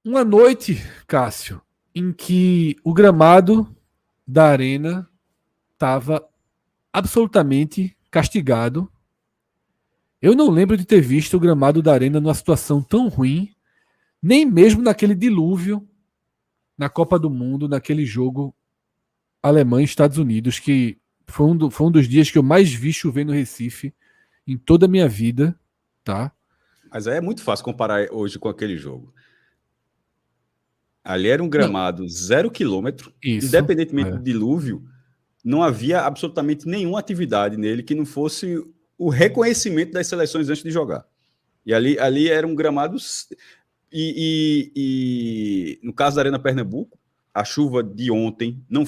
Uma noite, Cássio, em que o gramado da arena estava absolutamente castigado. Eu não lembro de ter visto o gramado da arena numa situação tão ruim, nem mesmo naquele dilúvio na Copa do Mundo, naquele jogo Alemanha e Estados Unidos, que foi um dos dias que eu mais vi chover no Recife em toda a minha vida, tá? Mas aí é muito fácil comparar hoje com aquele jogo. Ali era um Não, gramado 0 quilômetro, isso. independentemente do É. dilúvio, não havia absolutamente nenhuma atividade nele que não fosse o reconhecimento das seleções antes de jogar. E ali era um gramado. No caso da Arena Pernambuco, a chuva de ontem, não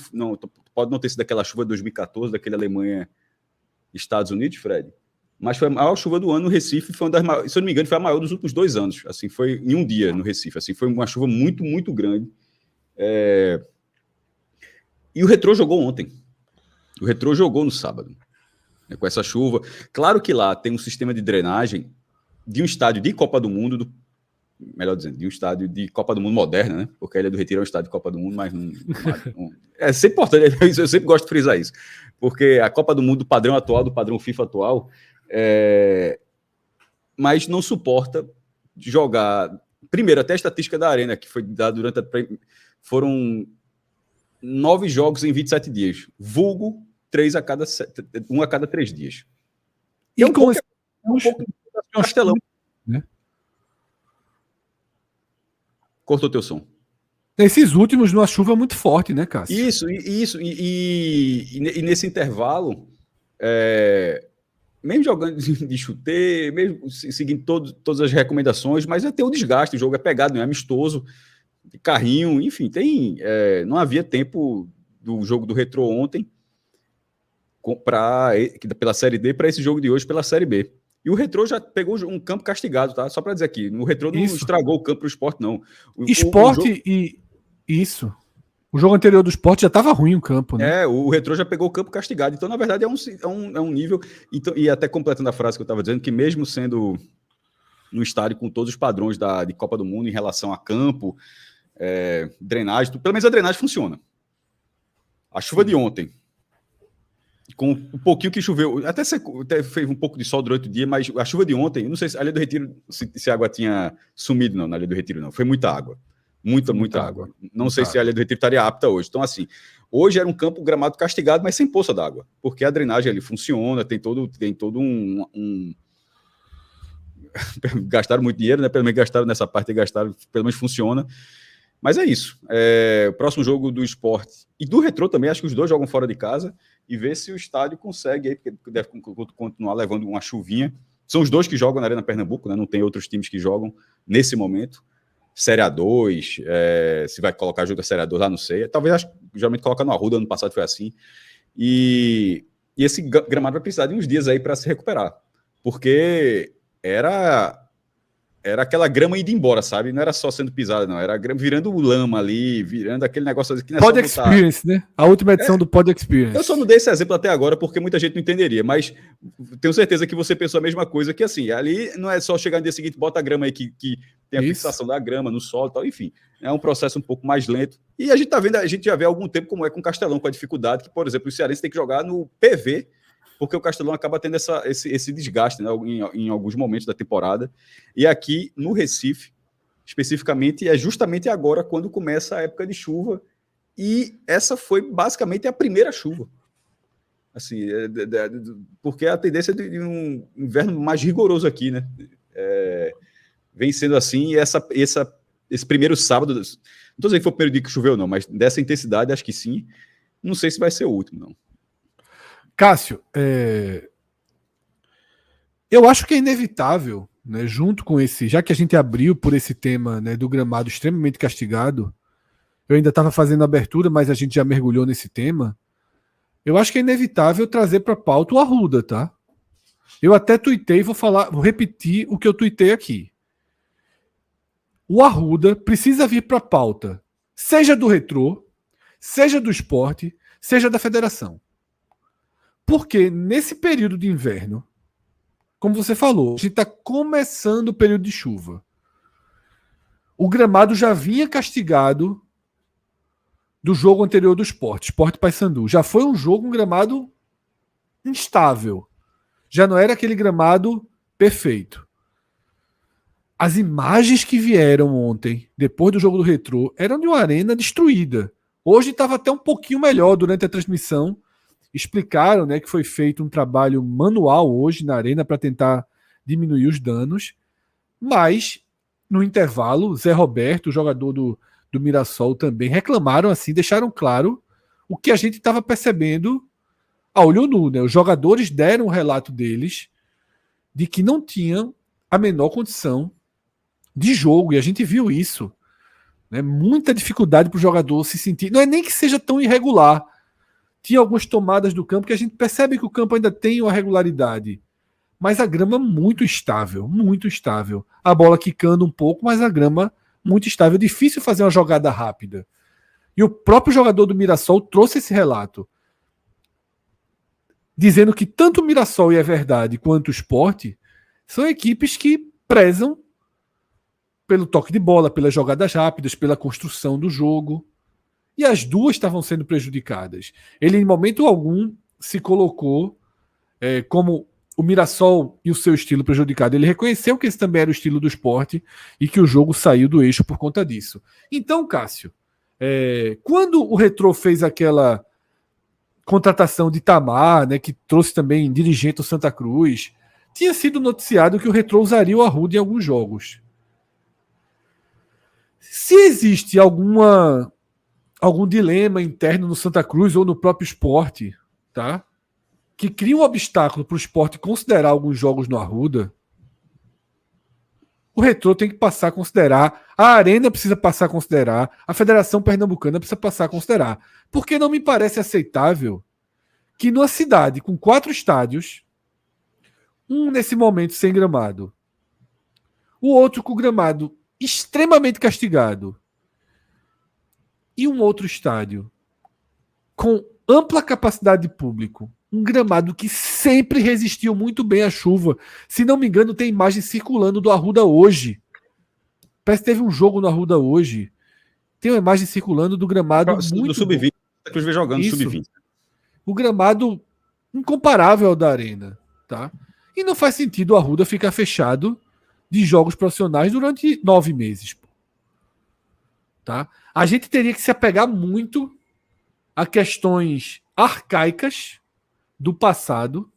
pode não ter sido aquela chuva de 2014, daquele Alemanha-Estados Unidos, Fred, mas foi a maior chuva do ano no Recife, foi uma das maiores, se eu não me engano, foi a maior dos últimos 2 anos. Assim, foi em um dia no Recife. Assim, foi uma chuva muito, muito grande. E o Retrô jogou ontem. O Retrô jogou no sábado, né, com essa chuva. Claro que lá tem um sistema de drenagem de um estádio de Copa do Mundo, melhor dizendo, de um estádio de Copa do Mundo moderna, né? Porque a Ilha do Retiro é um estádio de Copa do Mundo, mas é sempre importante, eu sempre gosto de frisar isso, porque a Copa do Mundo do padrão atual, do padrão FIFA atual, mas não suporta jogar. Primeiro, até a estatística da Arena, que foi dada durante foram 9 jogos em 27 dias. Vulgo, 1 a cada 3 dias. E é um com pouco, esse, é um pouco Castelão. né? Cortou teu som. Nesses últimos, numa chuva muito forte, né, Cássio? E nesse intervalo, mesmo jogando de chuteiro, mesmo seguindo todas as recomendações, mas tem o desgaste, o jogo é pegado, não é amistoso, de carrinho, enfim, não havia tempo do jogo do Retrô ontem pela Série D para esse jogo de hoje pela Série B. E o Retrô já pegou um campo castigado, tá? Só para dizer aqui, o Retrô não estragou o campo para o Sport, não. Esporte o jogo... e isso. O jogo anterior do Sport já estava ruim o campo, né? O Retrô já pegou o campo castigado. Então, na verdade, é um nível... Então, e até completando a frase que eu estava dizendo, que mesmo sendo no estádio com todos os padrões de Copa do Mundo em relação a campo, drenagem, pelo menos a drenagem funciona. A chuva de ontem, com um pouquinho que choveu, até fez um pouco de sol durante o dia, mas a chuva de ontem, não sei se a Ilha do Retiro, se a água tinha sumido não, na Ilha do Retiro, não. Foi muita água. Muita água. Não sei se a Ilha do Retiro estaria apta hoje. Então, assim, hoje era um campo gramado castigado, mas sem poça d'água, porque a drenagem ali funciona, tem todo um... gastaram muito dinheiro, né? Pelo menos gastaram nessa parte, pelo menos funciona. Mas é isso. O próximo jogo do Sport e do Retrô também, acho que os dois jogam fora de casa, e ver se o estádio consegue, aí, porque deve continuar levando uma chuvinha. São os dois que jogam na Arena Pernambuco, né? Não tem outros times que jogam nesse momento. Série A2, se vai colocar jogo da Série A2 lá, não sei. Talvez, geralmente coloca no Arruda, ano passado foi assim. E esse gramado vai precisar de uns dias aí para se recuperar, porque era aquela grama indo embora, sabe? Não era só sendo pisada, não. Era grama virando lama ali, virando aquele negócio que não é Pod só botar... Experience, né? A última edição do Pod Experience. Eu só não dei esse exemplo até agora porque muita gente não entenderia, mas tenho certeza que você pensou a mesma coisa, que assim, ali não é só chegar no dia seguinte, bota a grama aí que tem a fixação da grama no solo e tal, enfim. É um processo um pouco mais lento. E a gente já vê há algum tempo como é com o Castelão, com a dificuldade que, por exemplo, o Cearense tem que jogar no PV, porque o Castelão acaba tendo esse desgaste, né, em alguns momentos da temporada. E aqui no Recife, especificamente, é justamente agora quando começa a época de chuva, e essa foi basicamente a primeira chuva. Assim, porque a tendência de um inverno mais rigoroso aqui, né? Vem sendo assim, e esse primeiro sábado, não estou dizendo que foi o primeiro dia que choveu, não, mas dessa intensidade, acho que sim. Não sei se vai ser o último, não. Cássio, eu acho que é inevitável, né, junto com esse, já que a gente abriu por esse tema, né, do gramado extremamente castigado, eu ainda estava fazendo a abertura, mas a gente já mergulhou nesse tema. Eu acho que é inevitável trazer para pauta o Arruda, tá? Eu até tuitei, vou repetir o que eu tuitei aqui. O Arruda precisa vir para pauta, seja do Retrô, seja do Esporte, seja da Federação. Porque nesse período de inverno, como você falou, a gente está começando o período de chuva. o gramado já vinha castigado do jogo anterior do Sport Paysandu. Já foi um jogo, um gramado instável. Já não era aquele gramado perfeito. As imagens que vieram ontem, depois do jogo do Retrô, eram de uma arena destruída. Hoje estava até um pouquinho melhor durante a transmissão. Explicaram, né, que foi feito um trabalho manual hoje na arena para tentar diminuir os danos. Mas, no intervalo, Zé Roberto, o jogador do Mirassol, também reclamaram assim, deixaram claro o que a gente estava percebendo a olho nu. Né? Os jogadores deram o relato deles de que não tinham a menor condição de jogo, e a gente viu isso. Né? Muita dificuldade para o jogador se sentir. Não é nem que seja tão irregular. Tinha algumas tomadas do campo que a gente percebe que o campo ainda tem uma regularidade. Mas a grama muito estável, muito estável. A bola quicando um pouco, mas a grama muito estável. Difícil fazer uma jogada rápida. E o próprio jogador do Mirassol trouxe esse relato, dizendo que tanto o Mirassol, e é verdade, quanto o Sport são equipes que prezam pelo toque de bola, pelas jogadas rápidas, pela construção do jogo. E as duas estavam sendo prejudicadas. Ele, em momento algum, se colocou como o Mirassol e o seu estilo prejudicado. Ele reconheceu que esse também era o estilo do Sport e que o jogo saiu do eixo por conta disso. Então, Cássio, quando o Retrô fez aquela contratação de Tamar, né, que trouxe também dirigente do Santa Cruz, tinha sido noticiado que o Retrô usaria o Arruda em alguns jogos. Se existe algum dilema interno no Santa Cruz ou no próprio Sport, tá? Que cria um obstáculo para o Sport considerar alguns jogos no Arruda, o Retrô tem que passar a considerar, a Arena precisa passar a considerar, a Federação Pernambucana precisa passar a considerar. Porque não me parece aceitável que numa cidade com 4 estádios, um nesse momento sem gramado, o outro com gramado extremamente castigado, e um outro estádio com ampla capacidade de público, um gramado que sempre resistiu muito bem à chuva. Se não me engano, tem imagem circulando do Arruda hoje. Parece que teve um jogo no Arruda hoje. Tem uma imagem circulando do gramado muito do Sub-20. A Cruz vem jogando Sub-20. O gramado incomparável ao da Arena, tá? E não faz sentido o Arruda ficar fechado de jogos profissionais durante 9 meses. Tá? A gente teria que se apegar muito a questões arcaicas do passado,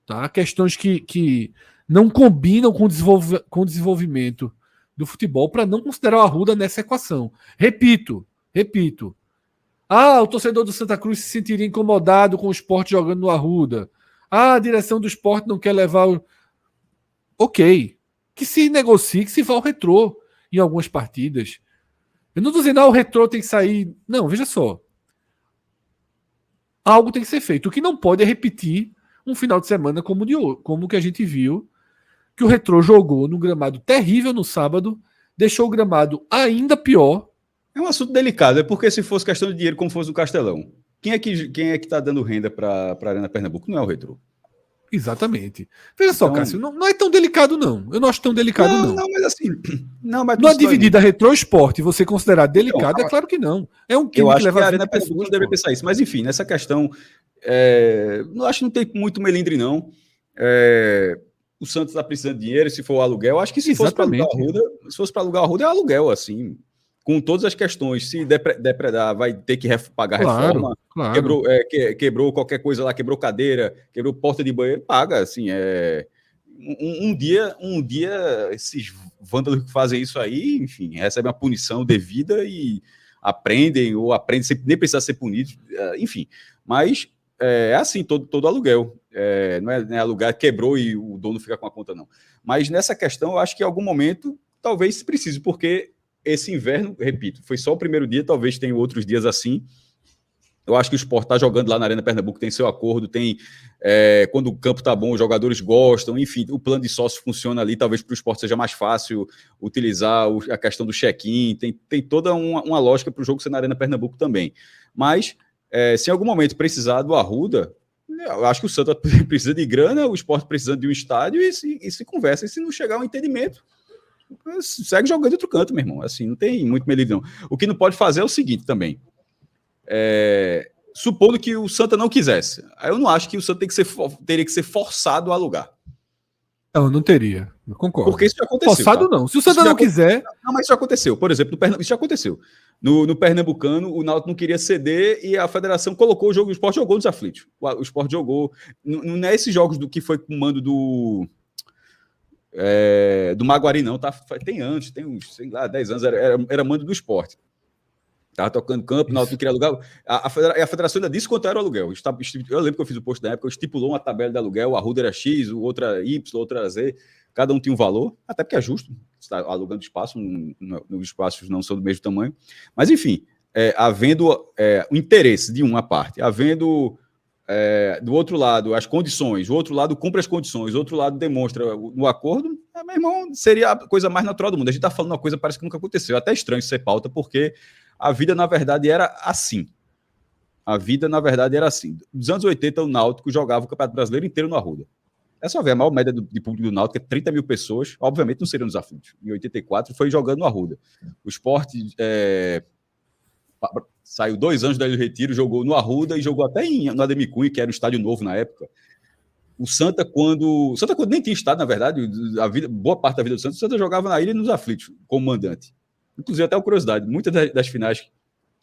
tá? Questões que não combinam com o desenvolvimento do futebol para não considerar o Arruda nessa equação. Repito. O torcedor do Santa Cruz se sentiria incomodado com o Sport jogando no Arruda. A direção do Sport não quer levar o... Ok. Que se negocie, que se vá ao Retrô em algumas partidas. Eu não estou dizendo o Retrô tem que sair... Não, veja só. Algo tem que ser feito. O que não pode é repetir um final de semana como o que a gente viu, que o Retrô jogou num gramado terrível no sábado, deixou o gramado ainda pior. É um assunto delicado, é porque se fosse questão de dinheiro, como fosse o Castelão, quem é que está dando renda para a Arena Pernambuco? Não é o Retrô. Exatamente. Veja só, Cássio, não é tão delicado, não. Eu não acho tão delicado, não. Não, mas assim... Mas numa dividida Retrô Sport, você considerar delicado, é claro que não. É um time que leva a Arena Pernambuco não deveria pensar isso. Mas enfim, nessa questão, não acho que não tem muito melindre, não. O Santos está precisando de dinheiro, se for o aluguel. Acho que se fosse para alugar o Arruda, é aluguel, assim... Com todas as questões, se depredar, vai ter que pagar reforma, claro. Quebrou qualquer coisa lá, quebrou cadeira, quebrou porta de banheiro, paga, assim, um dia esses vândalos que fazem isso aí, enfim, recebem a punição devida e aprendem sem nem precisar ser punidos, enfim, mas é assim, todo aluguel, não é alugar, quebrou e o dono fica com a conta, não. Mas nessa questão, eu acho que em algum momento, talvez se precise, porque esse inverno, repito, foi só o primeiro dia, talvez tenha outros dias assim. Eu acho que o Sport está jogando lá na Arena Pernambuco, tem seu acordo, tem quando o campo está bom, os jogadores gostam, enfim, o plano de sócio funciona ali, talvez para o Sport seja mais fácil utilizar a questão do check-in, tem toda uma lógica para o jogo ser na Arena Pernambuco também. Mas, se em algum momento precisar do Arruda, eu acho que o Santa precisa de grana, o Sport precisando de um estádio e se conversa, e se não chegar a um entendimento, segue jogando em outro canto, meu irmão. Assim, não tem muito melindre, não. O que não pode fazer é o seguinte também. Supondo que o Santa não quisesse. Aí eu não acho que o Santa teria que ser forçado a alugar. Não teria. Eu concordo. Porque isso já aconteceu. Forçado tá? não. Se o Santa não quiser... Não, mas isso já aconteceu. Por exemplo, isso já aconteceu. No Pernambucano, o Náutico não queria ceder e a federação colocou o jogo. O Sport jogou nos aflitos. O Sport jogou. Não é esses jogos do que foi com o mando do Maguari, não. Tá? Tem antes, tem uns, sei lá, 10 anos. Era mando do Sport. Estava tocando campo, o Náutico não queria alugar. A federação ainda disse quanto era o aluguel. Eu lembro que eu fiz o post na época, estipulou uma tabela de aluguel, o Arruda era X, o outro era Y, o outro era Z. Cada um tinha um valor, até porque é justo. Você está alugando espaço, os espaços não são do mesmo tamanho. Mas, enfim, havendo o interesse de uma parte, havendo do outro lado as condições, o outro lado cumpre as condições, o outro lado demonstra no acordo, meu irmão, seria a coisa mais natural do mundo. A gente está falando uma coisa que parece que nunca aconteceu. É até estranho ser pauta, porque a vida, na verdade, era assim. A vida, na verdade, era assim. Nos anos 80, o Náutico jogava o Campeonato Brasileiro inteiro no Arruda. É só ver, a maior média de público do Náutico é 30 mil pessoas. Obviamente, não seriam nos aflitos. Em 84, foi jogando no Arruda. O Sport saiu 2 anos da Ilha do Retiro, jogou no Arruda e jogou até no Ademir Cunha, que era um estádio novo na época. O Santa, quando nem tinha estado, na verdade, boa parte da vida do Santa, o Santa jogava na ilha e nos aflitos, como mandante. Inclusive, até uma curiosidade, muitas das finais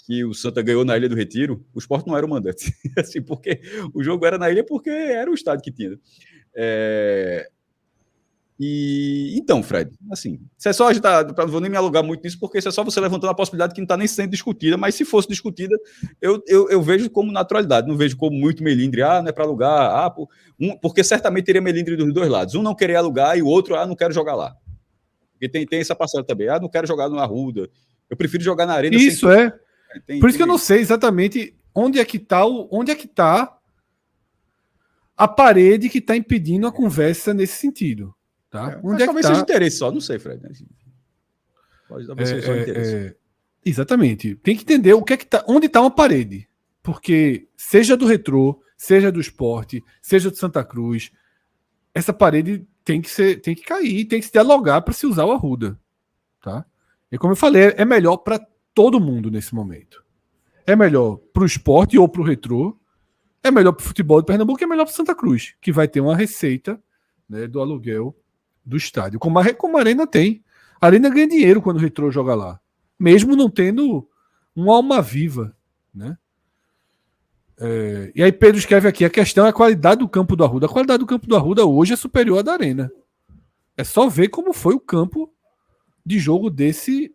que o Santa ganhou na Ilha do Retiro, o Sport não era o mandante. Assim, porque o jogo era na ilha porque era o estádio que tinha. Então, Fred, assim, isso é só a gente não vou nem me alugar muito nisso, porque isso é só você levantando a possibilidade que não está nem sendo discutida, mas se fosse discutida, eu vejo como naturalidade, não vejo como muito melindre, não é para alugar, porque certamente teria melindre dos dois lados. Um não querer alugar e o outro, não quero jogar lá. Porque tem essa parcela também, não quero jogar no Arruda, eu prefiro jogar na arena. Isso por isso que eu não sei exatamente onde é que está a parede que está impedindo a conversa nesse sentido. Tá? Onde talvez seja interesse só, não sei, Fred. Pode talvez seja só interesse. Exatamente. Tem que entender o que é que tá, onde está uma parede. Porque seja do Retrô, seja do Sport, seja do Santa Cruz, essa parede tem que cair, tem que se dialogar para se usar o Arruda. Tá? E como eu falei, é melhor para todo mundo nesse momento. É melhor para o Sport ou para o Retrô, é melhor para o futebol de Pernambuco, é melhor para Santa Cruz, que vai ter uma receita, né, do aluguel do estádio. Como a Arena tem. A Arena ganha dinheiro quando o Retrô joga lá. Mesmo não tendo uma alma viva. Né? E aí Pedro escreve aqui, a questão é a qualidade do campo do Arruda. A qualidade do campo do Arruda hoje é superior à da Arena. É só ver como foi o campo de jogo desse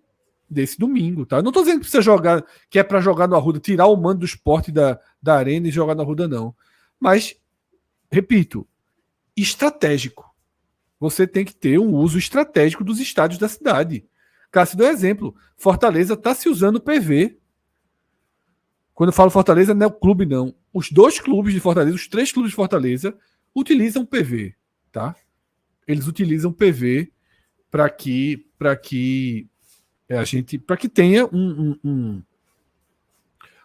domingo. Tá? Não estou dizendo que precisa jogar, que é para jogar no Arruda, tirar o mando do esporte da Arena e jogar no Arruda, não. Mas, repito, estratégico. Você tem que ter um uso estratégico dos estádios da cidade. Cássio deu exemplo. Fortaleza está se usando o PV. Quando eu falo Fortaleza, não é o clube, não. Os 2 clubes de Fortaleza, os 3 clubes de Fortaleza, utilizam PV. Tá? Eles utilizam PV para que tenha um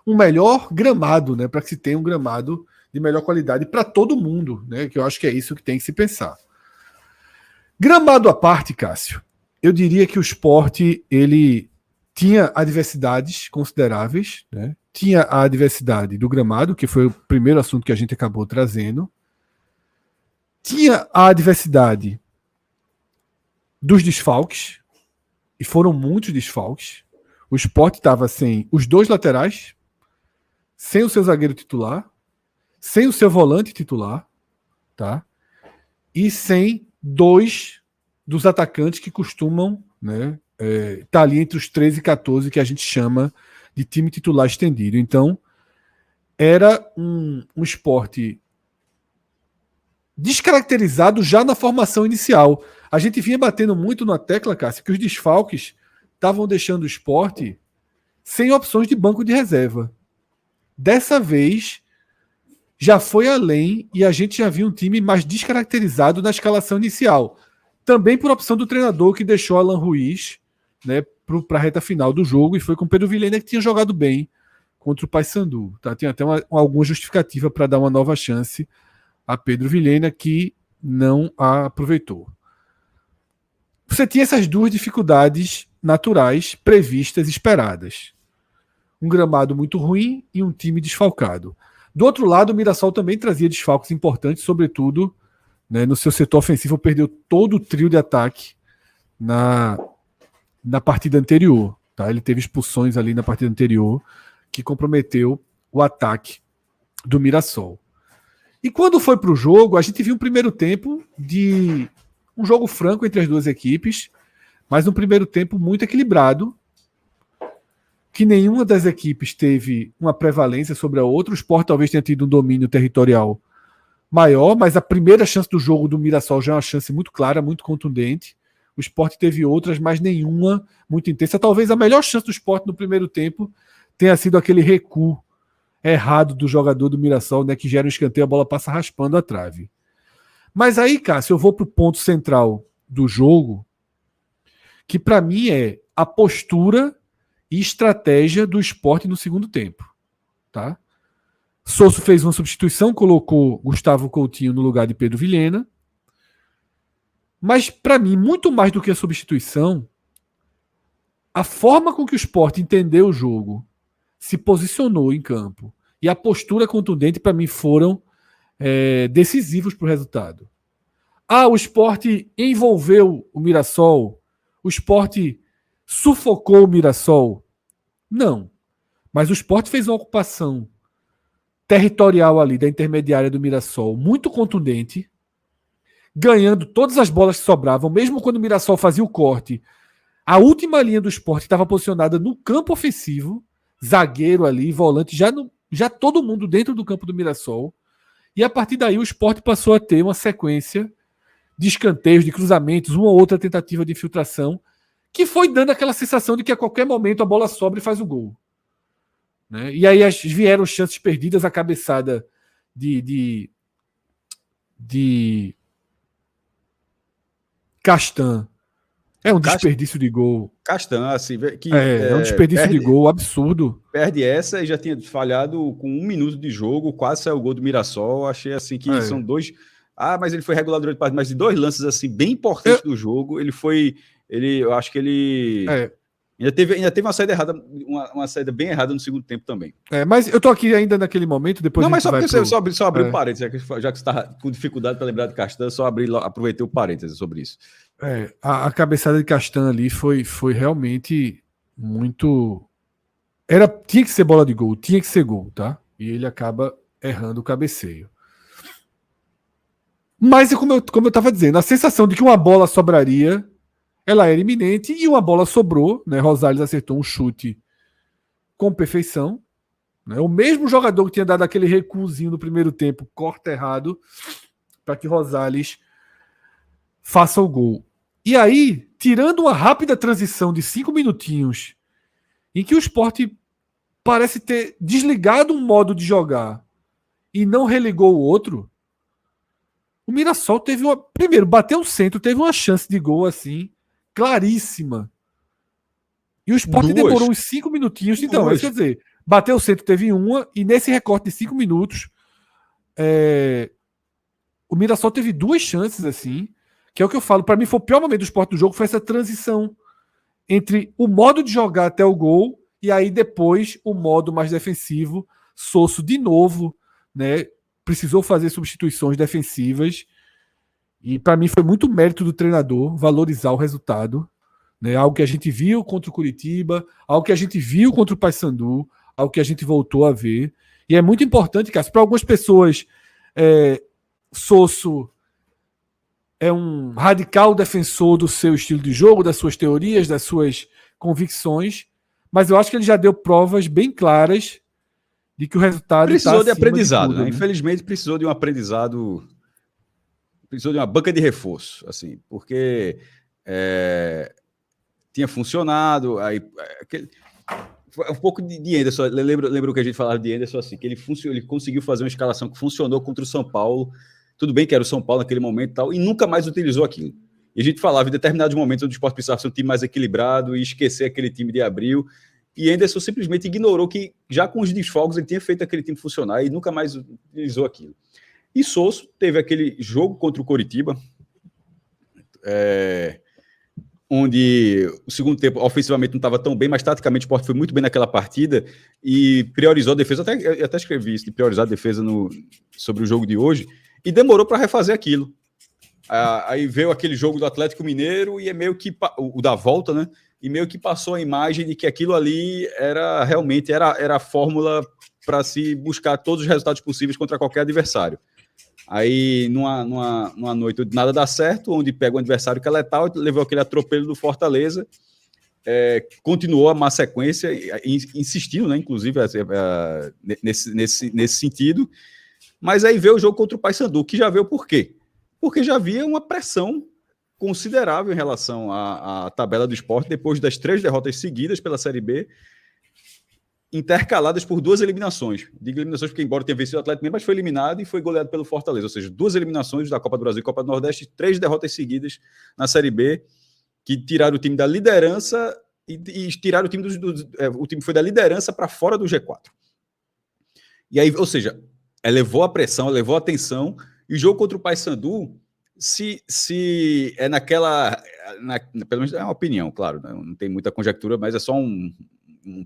melhor gramado, né? Para que se tenha um gramado de melhor qualidade para todo mundo, né? Que eu acho que é isso que tem que se pensar. Gramado à parte, Cássio, eu diria que o Sport ele tinha adversidades consideráveis, né? Tinha a adversidade do gramado, que foi o primeiro assunto que a gente acabou trazendo. Tinha a adversidade dos desfalques, e foram muitos desfalques. O Sport estava sem os 2 laterais, sem o seu zagueiro titular, sem o seu volante titular, tá? E sem 2 dos atacantes que costumam, né, tá ali entre os 13 e 14 que a gente chama de time titular estendido. Então, era um Sport descaracterizado já na formação inicial. A gente vinha batendo muito na tecla, Cássio, que os desfalques estavam deixando o Sport sem opções de banco de reserva. Dessa vez, já foi além e a gente já viu um time mais descaracterizado na escalação inicial. Também por opção do treinador que deixou Alan Ruiz, né, para a reta final do jogo e foi com o Pedro Vilhena, que tinha jogado bem contra o Paysandu. Tá? Tinha até alguma justificativa para dar uma nova chance a Pedro Vilhena, que não a aproveitou. você tinha essas duas dificuldades naturais, previstas, esperadas. Um gramado muito ruim e um time desfalcado. Do outro lado, o Mirassol também trazia desfalques importantes, sobretudo, né, no seu setor ofensivo, perdeu todo o trio de ataque na partida anterior. Tá? Ele teve expulsões ali na partida anterior que comprometeu o ataque do Mirassol. E quando foi para o jogo, a gente viu um primeiro tempo de um jogo franco entre as duas equipes, mas um primeiro tempo muito equilibrado, que nenhuma das equipes teve uma prevalência sobre a outra. O Sport talvez tenha tido um domínio territorial maior, mas a primeira chance do jogo do Mirassol já é uma chance muito clara, muito contundente. O Sport teve outras, mas nenhuma muito intensa. Talvez a melhor chance do Sport no primeiro tempo tenha sido aquele recuo errado do jogador do Mirassol, né, que gera um escanteio, a bola passa raspando a trave. Mas aí, Cássio, eu vou para o ponto central do jogo, que para mim é a postura e estratégia do Sport no segundo tempo. Tá? Sosso fez uma substituição, colocou Gustavo Coutinho no lugar de Pedro Vilhena. Mas, para mim, muito mais do que a substituição, a forma com que o Sport entendeu o jogo, se posicionou em campo e a postura contundente, para mim, foram decisivos para o resultado. O Sport envolveu o Mirassol, o Sport sufocou o Mirassol. Não. Mas o Sport fez uma ocupação territorial ali da intermediária do Mirassol muito contundente, ganhando todas as bolas que sobravam, mesmo quando o Mirassol fazia o corte. A última linha do Sport estava posicionada no campo ofensivo, zagueiro ali, volante, já todo mundo dentro do campo do Mirassol. E a partir daí o Sport passou a ter uma sequência de escanteios, de cruzamentos, uma ou outra tentativa de infiltração, que foi dando aquela sensação de que a qualquer momento a bola sobra e faz o gol. Né? E aí vieram chances perdidas, a cabeçada de Castan. É um desperdício de gol. Castan, assim, que é um desperdício de gol absurdo. Perde essa e já tinha falhado com 1 minuto de jogo, quase saiu o gol do Mirassol. Achei assim que são dois. Mas ele foi regular durante parte, mas de 2 lances assim bem importantes do jogo. Eu acho que ele ainda teve uma saída errada, uma saída bem errada no segundo tempo também. Mas eu tô aqui ainda naquele momento, depois. Não, mas só porque só abrir um parênteses, já que você está com dificuldade para lembrar de Castan, só aproveitei o parênteses sobre isso. A cabeçada de Castan ali foi realmente muito. Tinha que ser bola de gol, tinha que ser gol, tá? E ele acaba errando o cabeceio. Mas, como eu estava dizendo, a sensação de que uma bola sobraria, ela era iminente, e uma bola sobrou, né? Rosales acertou um chute com perfeição. Né? O mesmo jogador que tinha dado aquele recuozinho no primeiro tempo, corta errado, para que Rosales faça o gol. E aí, tirando uma rápida transição de 5 minutinhos, em que o Sport parece ter desligado um modo de jogar e não religou o outro, o Mirassol teve uma. Primeiro, bateu o centro, teve uma chance de gol assim, claríssima. E o Sport demorou uns 5 minutinhos. Então, é isso que eu dizer. Bateu o centro, teve uma, e nesse recorte de 5 minutos, o Mirassol teve 2 chances, assim, que é o que eu falo. Para mim, foi o pior momento do Sport do jogo, foi essa transição entre o modo de jogar até o gol e aí depois o modo mais defensivo. Sosso de novo, né? Precisou fazer substituições defensivas e para mim foi muito mérito do treinador valorizar o resultado, né? Algo que a gente viu contra o Curitiba, algo que a gente viu contra o Paysandu, algo que a gente voltou a ver. E é muito importante, Cássio, para algumas pessoas, Sosso é um radical defensor do seu estilo de jogo, das suas teorias, das suas convicções, mas eu acho que ele já deu provas bem claras de que o resultado precisou de aprendizado, de tudo, né? Infelizmente precisou de um aprendizado, precisou de uma banca de reforço, assim, porque tinha funcionado, aí um pouco de Anderson, lembra o que a gente falava de Anderson, assim, que ele conseguiu fazer uma escalação que funcionou contra o São Paulo, tudo bem que era o São Paulo naquele momento e tal, e nunca mais utilizou aquilo. E a gente falava em determinados momentos onde o Sport precisava ser um time mais equilibrado e esquecer aquele time de Abril. E Anderson simplesmente ignorou que, já com os desfalques, ele tinha feito aquele time funcionar e nunca mais utilizou aquilo. E Sosso teve aquele jogo contra o Coritiba, onde o segundo tempo ofensivamente não estava tão bem, mas taticamente o Sport foi muito bem naquela partida e priorizou a defesa. Eu até escrevi isso, de priorizar a defesa sobre o jogo de hoje, e demorou para refazer aquilo. Aí veio aquele jogo do Atlético Mineiro e é meio que o da volta, né? E meio que passou a imagem de que aquilo ali era realmente era a fórmula para se buscar todos os resultados possíveis contra qualquer adversário. Aí, numa noite onde nada dá certo, onde pega um adversário que é letal, levou aquele atropelo do Fortaleza, continuou a má sequência, insistindo, né, inclusive, nesse sentido, mas aí veio o jogo contra o Paysandu, que já veio por quê? Porque já havia uma pressão considerável em relação à tabela do Sport, depois das 3 derrotas seguidas pela Série B, intercaladas por 2 eliminações. Digo eliminações porque, embora tenha vencido o Atlético Mineiro, mas foi eliminado e foi goleado pelo Fortaleza. Ou seja, 2 eliminações da Copa do Brasil e Copa do Nordeste, 3 derrotas seguidas na Série B, que tiraram o time da liderança e tiraram o time o time foi da liderança para fora do G4. E aí, ou seja, elevou a pressão, elevou a tensão, e o jogo contra o Paysandu, se é pelo menos é uma opinião, claro, não tem muita conjectura, mas é só um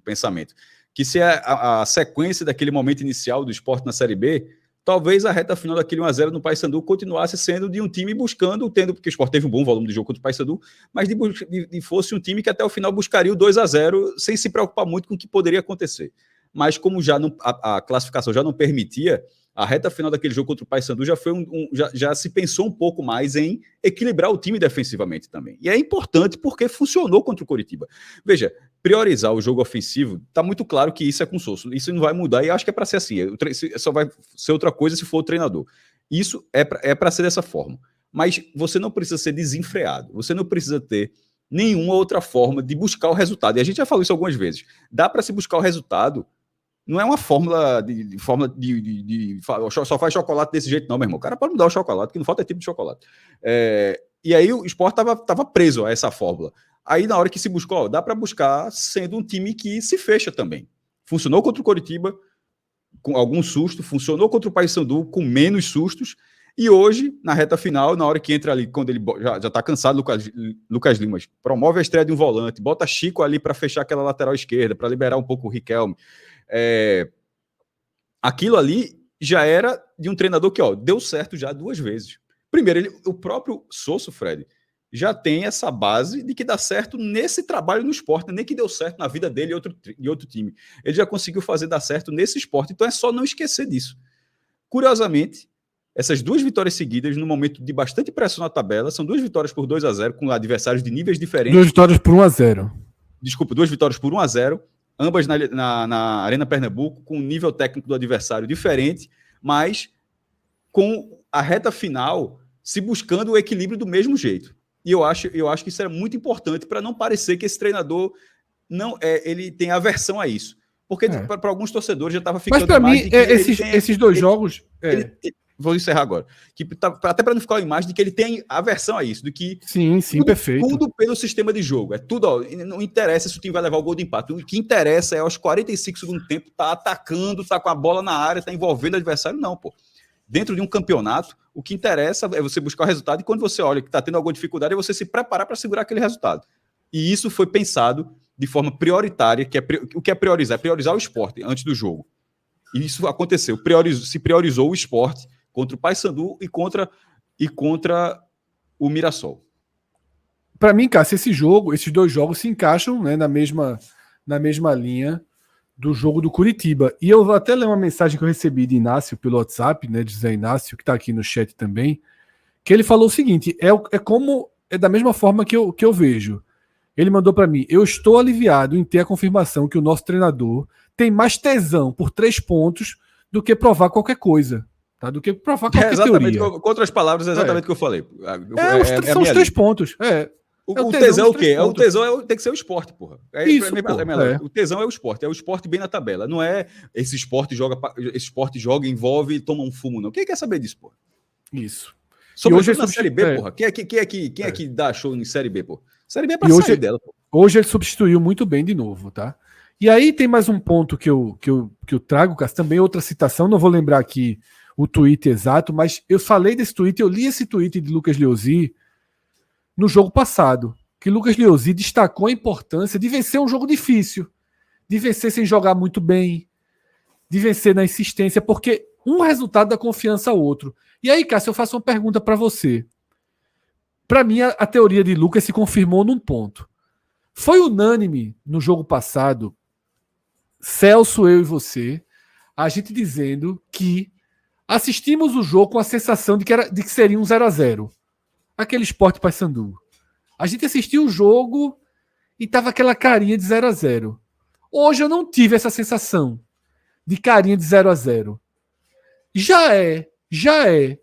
pensamento, que se a sequência daquele momento inicial do Sport na Série B, talvez a reta final daquele 1-0 no Paysandu continuasse sendo de um time porque o Sport teve um bom volume de jogo contra o Paysandu, mas de fosse um time que até o final buscaria o 2-0 sem se preocupar muito com o que poderia acontecer. Mas como já a classificação já não permitia, a reta final daquele jogo contra o Paysandu já foi já se pensou um pouco mais em equilibrar o time defensivamente também. E é importante porque funcionou contra o Coritiba. Veja, priorizar o jogo ofensivo, está muito claro que isso é com o Sosso. Isso não vai mudar e acho que é para ser assim. Só vai ser outra coisa se for o treinador. Isso é para ser dessa forma. Mas você não precisa ser desenfreado. Você não precisa ter nenhuma outra forma de buscar o resultado. E a gente já falou isso algumas vezes. Dá para se buscar o resultado. Não é uma fórmula só faz chocolate desse jeito, não, meu irmão. O cara pode mudar o chocolate, que não falta tipo de chocolate. E aí o Sport estava preso a essa fórmula. Aí, na hora que se buscou, dá para buscar sendo um time que se fecha também. Funcionou contra o Coritiba com algum susto, funcionou contra o Paysandu com menos sustos, e hoje, na reta final, na hora que entra ali, quando ele já está cansado, Lucas Lima promove a estreia de um volante, bota Chico ali para fechar aquela lateral esquerda, para liberar um pouco o Riquelme. Aquilo ali já era de um treinador que deu certo já 2 vezes. Primeiro, o próprio Sosso, Fred, já tem essa base de que dá certo nesse trabalho no Sport, nem que deu certo na vida dele e outro time. Ele já conseguiu fazer dar certo nesse Sport, então é só não esquecer disso. Curiosamente, essas 2 vitórias seguidas, no momento de bastante pressão na tabela, são 2 vitórias por 2-0, com adversários de níveis diferentes. 2 vitórias por 1-0. Desculpa, 2 vitórias por 1-0, ambas na Arena Pernambuco, com um nível técnico do adversário diferente, mas com a reta final se buscando o equilíbrio do mesmo jeito. E eu acho que isso é muito importante para não parecer que esse treinador ele tem aversão a isso. Porque para alguns torcedores já estava ficando... Mas para mim, esses 2 jogos... Vou encerrar agora. Até para não ficar a imagem de que ele tem aversão a isso. De que sim, perfeito. Tudo pelo sistema de jogo. É tudo, não interessa se o time vai levar o gol de empate. O que interessa é aos 45 segundos do tempo, tá atacando, tá com a bola na área, tá envolvendo o adversário. Não, pô. Dentro de um campeonato, o que interessa é você buscar o resultado, e quando você olha que está tendo alguma dificuldade, é você se preparar para segurar aquele resultado. E isso foi pensado de forma prioritária, o que é priorizar? É priorizar o esporte antes do jogo. E isso aconteceu. Se priorizou o esporte contra o Paysandu e contra o Mirassol. Para mim, Cássio, esses 2 jogos se encaixam, né, na mesma linha do jogo do Curitiba. E eu vou até ler uma mensagem que eu recebi de Inácio pelo WhatsApp, né, de Zé Inácio, que está aqui no chat também, que ele falou o seguinte, é da mesma forma que eu vejo. Ele mandou para mim, eu estou aliviado em ter a confirmação que o nosso treinador tem mais tesão por 3 pontos do que provar qualquer coisa. Tá? Do que provar qualquer teoria. Com outras palavras, é exatamente o que eu falei. São os 3 pontos. O tesão é o quê? O tesão tem que ser o esporte, porra. O tesão é o esporte. É o esporte bem na tabela. Não é esse esporte joga, envolve e toma um fumo, não. Quem quer saber disso, porra? Isso. Sobre hoje na Série B, porra. Quem é que dá show em Série B, porra? Série B é pra sair dela, porra. Hoje ele substituiu muito bem de novo, tá? E aí tem mais um ponto que eu trago, Cássio, também outra citação, não vou lembrar aqui o tweet exato, mas eu falei desse tweet, eu li esse tweet de Lucas Leozzi no jogo passado, que Lucas Leozzi destacou a importância de vencer um jogo difícil, de vencer sem jogar muito bem, de vencer na insistência, porque um resultado dá confiança ao outro. E aí, Cássio, eu faço uma pergunta para você. Para mim, a teoria de Lucas se confirmou num ponto. Foi unânime no jogo passado, Celso, eu e você, a gente dizendo que assistimos o jogo com a sensação de que seria um 0-0. Aquele Sport Paysandu. A gente assistiu o jogo e tava aquela carinha de 0-0. Hoje eu não tive essa sensação de carinha de 0-0. Já é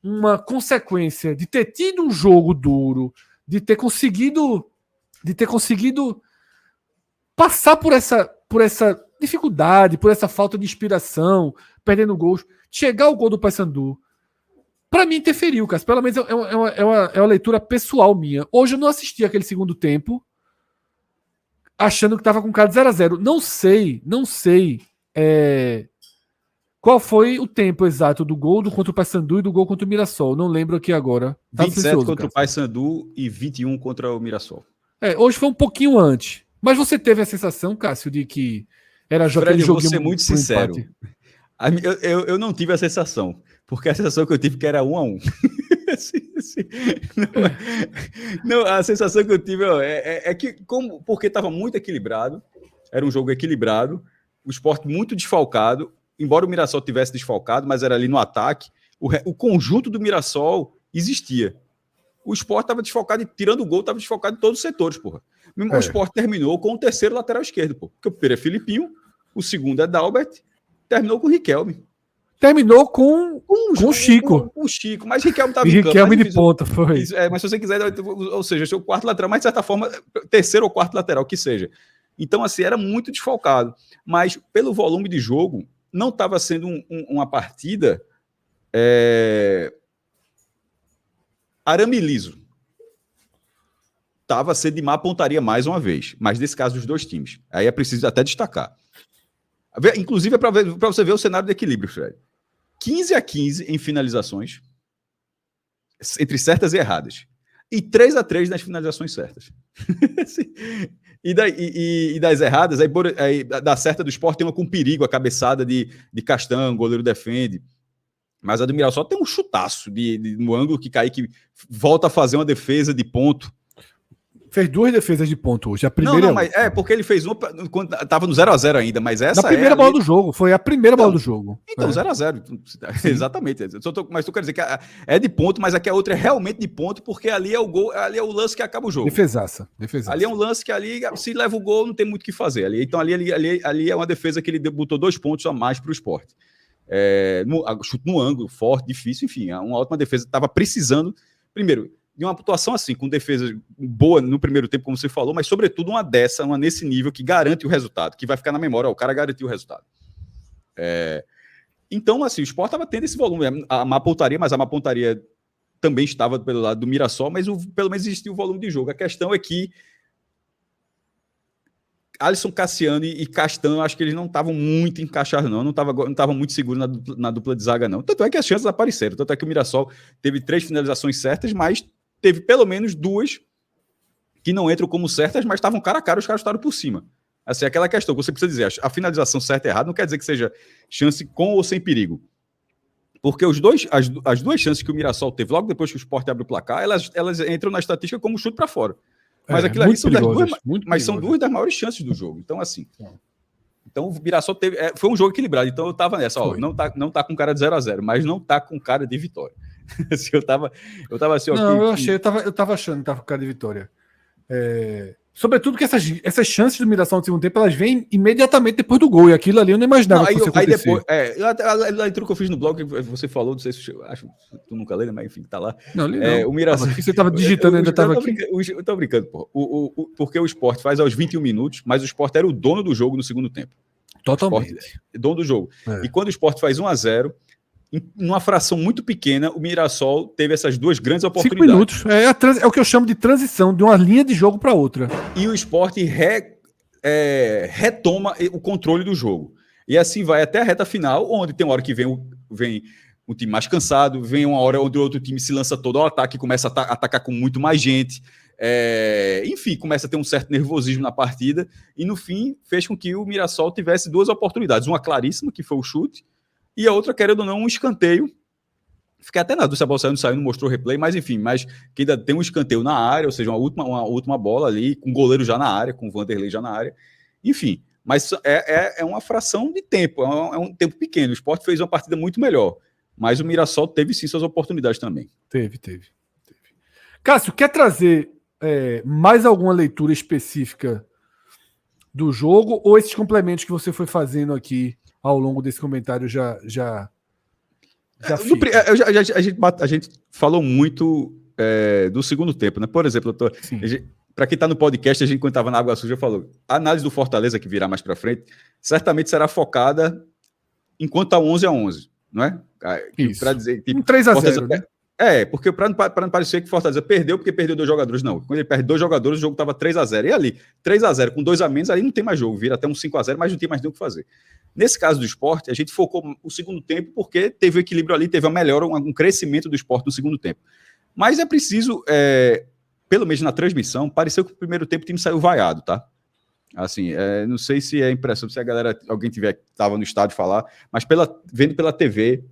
uma consequência de ter tido um jogo duro, de ter conseguido passar por essa dificuldade, por essa falta de inspiração, perdendo gols, chegar ao gol do Paysandu. Para mim interferiu, Cássio. Pelo menos é uma leitura pessoal minha. Hoje eu não assisti aquele segundo tempo achando que estava com cara de 0-0. Não sei qual foi o tempo exato do gol contra o Paysandu e do gol contra o Mirassol. Não lembro aqui agora. Tá 27 contra Cássio. O Paysandu e 21 contra o Mirassol. Hoje foi um pouquinho antes. Mas você teve a sensação, Cássio, de que era aquele jogo. Vou ser muito sincero. Eu não tive a sensação. Porque a sensação que eu tive que era 1-1. Não, a sensação que eu tive é que, porque estava muito equilibrado, era um jogo equilibrado, o Sport muito desfalcado, embora o Mirassol tivesse desfalcado, mas era ali no ataque, o conjunto do Mirassol existia. O Sport estava desfalcado, e tirando o gol, estava desfalcado em todos os setores, porra. O Sport terminou com o terceiro lateral esquerdo, porra. Porque o primeiro é Filipinho, o segundo é Dalbert, terminou com o Riquelme. Terminou com o Chico. Com o Chico, mas Riquelme estava em campo. Riquelme de ponta, foi. Mas se você quiser, ou seja, seu quarto lateral, mas de certa forma, terceiro ou quarto lateral, que seja. Então, assim, era muito desfalcado. Mas, pelo volume de jogo, não estava sendo uma partida arame liso. Estava sendo de má pontaria mais uma vez, mas nesse caso dos dois times. Aí é preciso até destacar. Inclusive, é para você ver o cenário de equilíbrio, Fred. 15-15 em finalizações, entre certas e erradas. E 3-3 nas finalizações certas. E das erradas, aí da certa do Sport tem uma com perigo, a cabeçada de Castan, o goleiro defende. Mas a do Mirassol tem um chutaço no ângulo que Kaique volta a fazer uma defesa de ponto. Fez duas defesas de ponto hoje. A primeira mas porque ele fez uma quando estava no 0-0 ainda, mas essa na primeira bola do jogo, foi a primeira bola do jogo. Então, 0-0. Exatamente. Mas tu quer dizer que é de ponto, mas aqui a outra é realmente de ponto, porque ali é o gol, ali é o lance que acaba o jogo. Defesaça. Ali é um lance que ali, se leva o gol, não tem muito o que fazer. Então ali é uma defesa que ele botou 2 pontos a mais para o Sport. Chute no ângulo, forte, difícil, enfim, uma ótima defesa. Estava precisando, primeiro, de uma atuação assim, com defesa boa no primeiro tempo, como você falou, mas sobretudo uma nesse nível que garante o resultado, que vai ficar na memória, o cara garantiu o resultado. Então, assim, o Sport estava tendo esse volume, a má pontaria, mas a má pontaria também estava pelo lado do Mirassol, mas pelo menos existia o volume de jogo. A questão é que Alisson, Cassiano e Castan, acho que eles não estavam muito encaixados, não estavam muito seguros na dupla de zaga, não. Tanto é que as chances apareceram, tanto é que o Mirassol teve 3 finalizações certas, mas teve pelo menos 2 que não entram como certas, mas estavam cara a cara, os caras estavam por cima. Assim, aquela questão que você precisa dizer, a finalização certa e errada não quer dizer que seja chance com ou sem perigo. Porque as duas chances que o Mirassol teve logo depois que o Sport abre o placar, elas entram na estatística como chute para fora. Mas aquilo ali são são 2 das maiores chances do jogo. Então, assim. Então, o Mirassol teve. Foi um jogo equilibrado. Então, eu tava nessa. Não tá com cara de 0-0, mas não tá com cara de vitória. Assim, eu tava assim. Eu tava achando que tava com cara de vitória. Sobretudo que essas chances do Mirassol no segundo tempo, elas vêm imediatamente depois do gol. E aquilo ali eu não imaginava que fosse acontecer. Aí depois, a que eu fiz no blog, você falou, não sei se acho que tu nunca leu, mas enfim, tá lá. Não, li não. O Mirassol, você tava digitando, ainda tava aqui. Eu tô brincando, pô. Porque o Sport faz aos 21 minutos, mas o Sport era o dono do jogo no segundo tempo. Totalmente. Dono do jogo. E quando o Sport faz 1-0, em uma fração muito pequena, o Mirassol teve essas 2 grandes oportunidades. 5 minutos. É o que eu chamo de transição, de uma linha de jogo para outra. E o Sport retoma o controle do jogo. E assim vai até a reta final, onde tem uma hora que vem um time mais cansado, vem uma hora onde o outro time se lança todo ao ataque, começa a atacar com muito mais gente. Enfim, começa a ter um certo nervosismo na partida, e no fim fez com que o Mirassol tivesse duas oportunidades, uma claríssima, que foi o chute, e a outra, querendo ou não, um escanteio. Fiquei até na dúvida se a bola saiu, não mostrou o replay, mas enfim, que ainda tem um escanteio na área, ou seja, uma última bola ali, com o goleiro já na área, com o Vanderlei já na área, enfim, mas é uma fração de tempo, é um tempo pequeno. O Sport fez uma partida muito melhor, mas o Mirassol teve sim suas oportunidades também. Teve. Cássio, quer trazer mais alguma leitura específica do jogo, ou esses complementos que você foi fazendo aqui ao longo desse comentário já a gente falou muito do segundo tempo, né? Por exemplo, para quem está no podcast, a gente, quando estava na Água Suja, falou: a análise do Fortaleza, que virá mais para frente, certamente será focada enquanto está 11-11, não é? Para dizer tipo, 3-0, né? Porque para não parecer que Fortaleza perdeu porque perdeu 2 jogadores, não. Quando ele perde 2 jogadores, o jogo estava 3-0. E ali, 3-0 com 2 a menos, ali não tem mais jogo, vira até um 5-0, mas não tem mais nem o que fazer. Nesse caso do Sport, a gente focou o segundo tempo porque teve o equilíbrio ali, teve a melhora, um crescimento do Sport no segundo tempo. Mas é preciso, pelo menos na transmissão, pareceu que o primeiro tempo o time saiu vaiado, tá? Assim, não sei se é impressão, se a galera, alguém estava no estádio falar, mas vendo pela TV,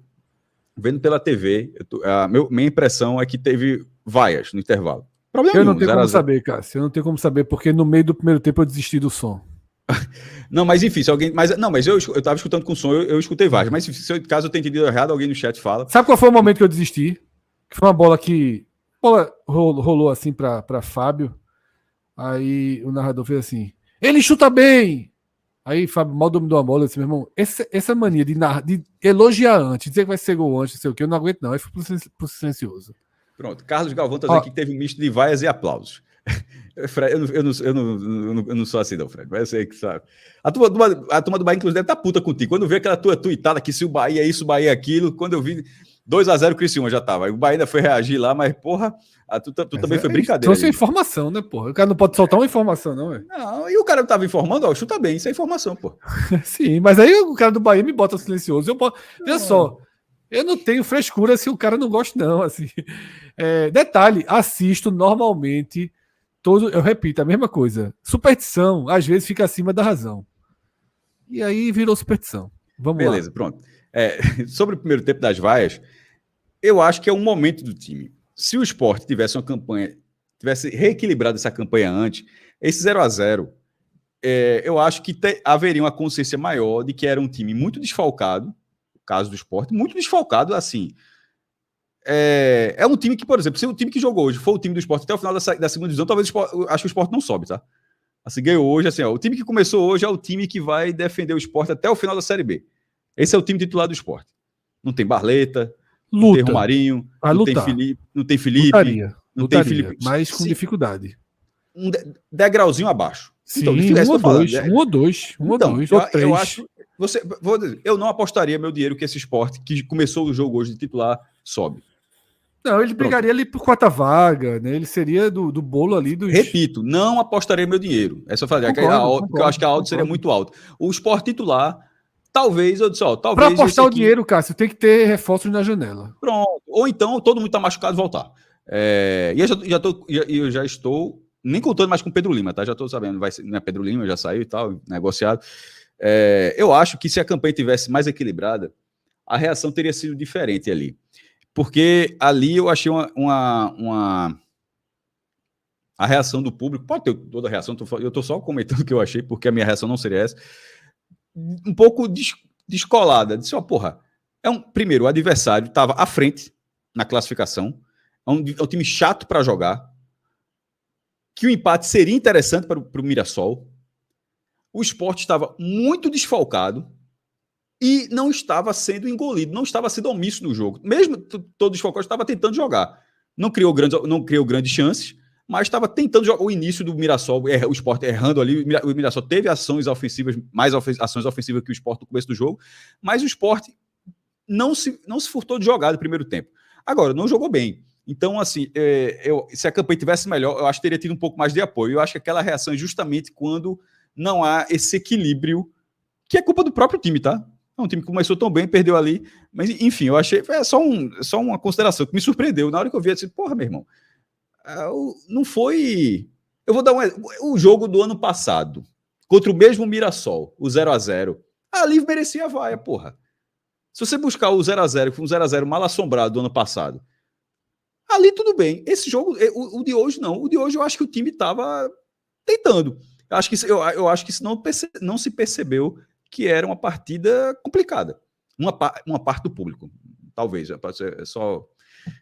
minha impressão é que teve vaias no intervalo. Problema eu não tenho como saber, Cássio. Eu não tenho como saber, porque no meio do primeiro tempo eu desisti do som. Não, mas enfim, se alguém. Mas eu estava escutando com som, eu escutei vaias. Mas caso eu tenha entendido errado, alguém no chat fala. Sabe qual foi o momento que eu desisti? Que foi uma bola que. A bola rolou assim para Fábio. Aí o narrador fez assim: ele chuta bem! Aí Fábio mal dominou a bola. Eu disse: meu irmão, essa mania de elogiar antes, dizer que vai ser gol antes, não sei o que, eu não aguento, não. Aí foi pro silencioso. Pronto, Carlos Galvão está dizendo aqui que teve um misto de vaias e aplausos. Fred, eu não sou assim, não, Fred. Mas eu sei que sabe. A turma do Bahia, inclusive, deve estar puta contigo. Quando vê aquela tua tuitada que se o Bahia é isso, o Bahia é aquilo, quando eu vi 2-0 o Criciúma já tava. O Bahia ainda foi reagir lá, mas, porra, tu também foi brincadeira. Trouxe informação, né, porra? O cara não pode soltar uma informação, não, velho. Não, e o cara tava informando, chuta bem, isso é informação, pô. Sim, mas aí o cara do Bahia me bota silencioso. Veja só, eu não tenho frescura se o cara não gosta, não. Assim. Detalhe, assisto normalmente. Eu repito, a mesma coisa. Superstição, às vezes, fica acima da razão. E aí virou superstição. Vamos lá. Beleza, pronto. Sobre o primeiro tempo das vaias, eu acho que é um momento do time. Se o Sport tivesse uma campanha, tivesse reequilibrado essa campanha antes, esse 0-0, eu acho que haveria uma consciência maior de que era um time muito desfalcado, no caso do Sport, muito desfalcado, assim. É um time que, por exemplo, se o time que jogou hoje for o time do Sport até o final da segunda divisão, talvez acho que o Sport não sobe, tá? Assim, ganhou hoje, assim, o time que começou hoje é o time que vai defender o Sport até o final da Série B. Esse é o time titular do Sport. Não tem Barleta, não tem Romarinho, não tem Felipe, Lutaria, não tem Felipe, mas com dificuldade. Um degrauzinho abaixo. Sim, então, um ou dois, ou três. Eu acho, eu não apostaria meu dinheiro que esse Sport, que começou o jogo hoje de titular, sobe. Não, ele brigaria ali por quarta vaga, né? Ele seria do bolo ali dos... Repito, não apostaria meu dinheiro. Essa fazer, porque eu acho que a alta seria muito alta. O Sport titular, talvez, eu disse, talvez. Para apostar o dinheiro, Cássio, tem que ter reforços na janela. Pronto. Ou então todo mundo tá machucado voltar. E eu já estou nem contando mais com o Pedro Lima, tá? Já estou sabendo, não é Pedro Lima, já saiu e tal, negociado. Eu acho que se a campanha tivesse mais equilibrada, a reação teria sido diferente ali. Porque ali eu achei a reação do público, pode ter toda a reação, eu estou só comentando o que eu achei, porque a minha reação não seria essa, um pouco descolada. Disse, porra, primeiro, o adversário estava à frente na classificação, é um time chato para jogar, que o empate seria interessante para o Mirassol, o Sport estava muito desfalcado, e não estava sendo engolido, não estava sendo omisso no jogo. Mesmo todo desfalcado, estava tentando jogar. Não criou grandes chances, mas estava tentando jogar. O início do Mirassol, o Sport errando ali, o Mirassol teve ações ofensivas, mais ações ofensivas que o Sport no começo do jogo, mas o Sport não se furtou de jogar no primeiro tempo. Agora, não jogou bem. Então, assim, se a campanha tivesse melhor, eu acho que teria tido um pouco mais de apoio. Eu acho que aquela reação é justamente quando não há esse equilíbrio, que é culpa do próprio time, tá? É um time que começou tão bem, perdeu ali. Mas, enfim, eu achei... só uma consideração que me surpreendeu. Na hora que eu vi, eu disse, porra, meu irmão, Não foi... Eu vou dar o jogo do ano passado, contra o mesmo Mirassol, o 0-0. Ali merecia a vaia, porra. Se você buscar o 0-0, que foi um 0-0 mal assombrado do ano passado, ali tudo bem. Esse jogo, o de hoje não. O de hoje eu acho que o time estava tentando. Eu acho que isso não se percebeu que era uma partida complicada. Uma parte do público, talvez. Pode ser só...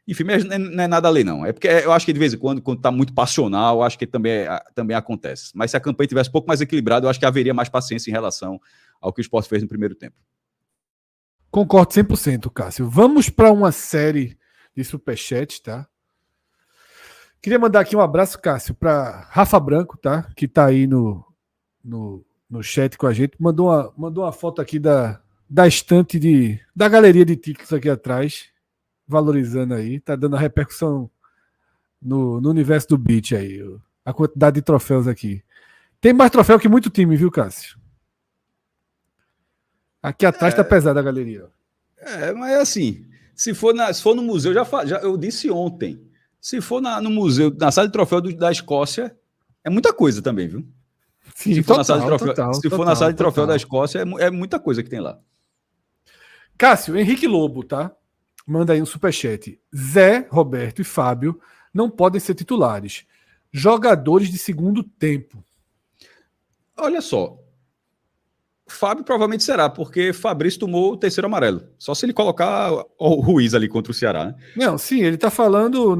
Enfim, mas não é nada a ler, não. É porque eu acho que de vez em quando está muito passional, eu acho que também acontece. Mas se a campanha tivesse um pouco mais equilibrada, eu acho que haveria mais paciência em relação ao que o Sport fez no primeiro tempo. Concordo 100%, Cássio. Vamos para uma série de superchat, tá? Queria mandar aqui um abraço, Cássio, para Rafa Branco, tá? Que tá aí no chat com a gente. Mandou uma foto aqui da estante da galeria de títulos aqui atrás, valorizando aí. Tá dando a repercussão no universo do beat aí. A quantidade de troféus aqui. Tem mais troféu que muito time, viu, Cássio? Aqui atrás tá pesada a galeria. Mas assim, se for no museu, eu disse ontem, se for no museu, na sala de troféu da Escócia, é muita coisa também, viu? Sim, se for na sala de troféu da Escócia, é muita coisa que tem lá. Cássio, Henrique Lobo, tá? Manda aí um superchat. Zé, Roberto e Fábio não podem ser titulares. Jogadores de segundo tempo. Olha só. Fábio provavelmente será, porque Fabrício tomou o terceiro amarelo. Só se ele colocar o Ruiz ali contra o Ceará, né? Não, sim, ele tá falando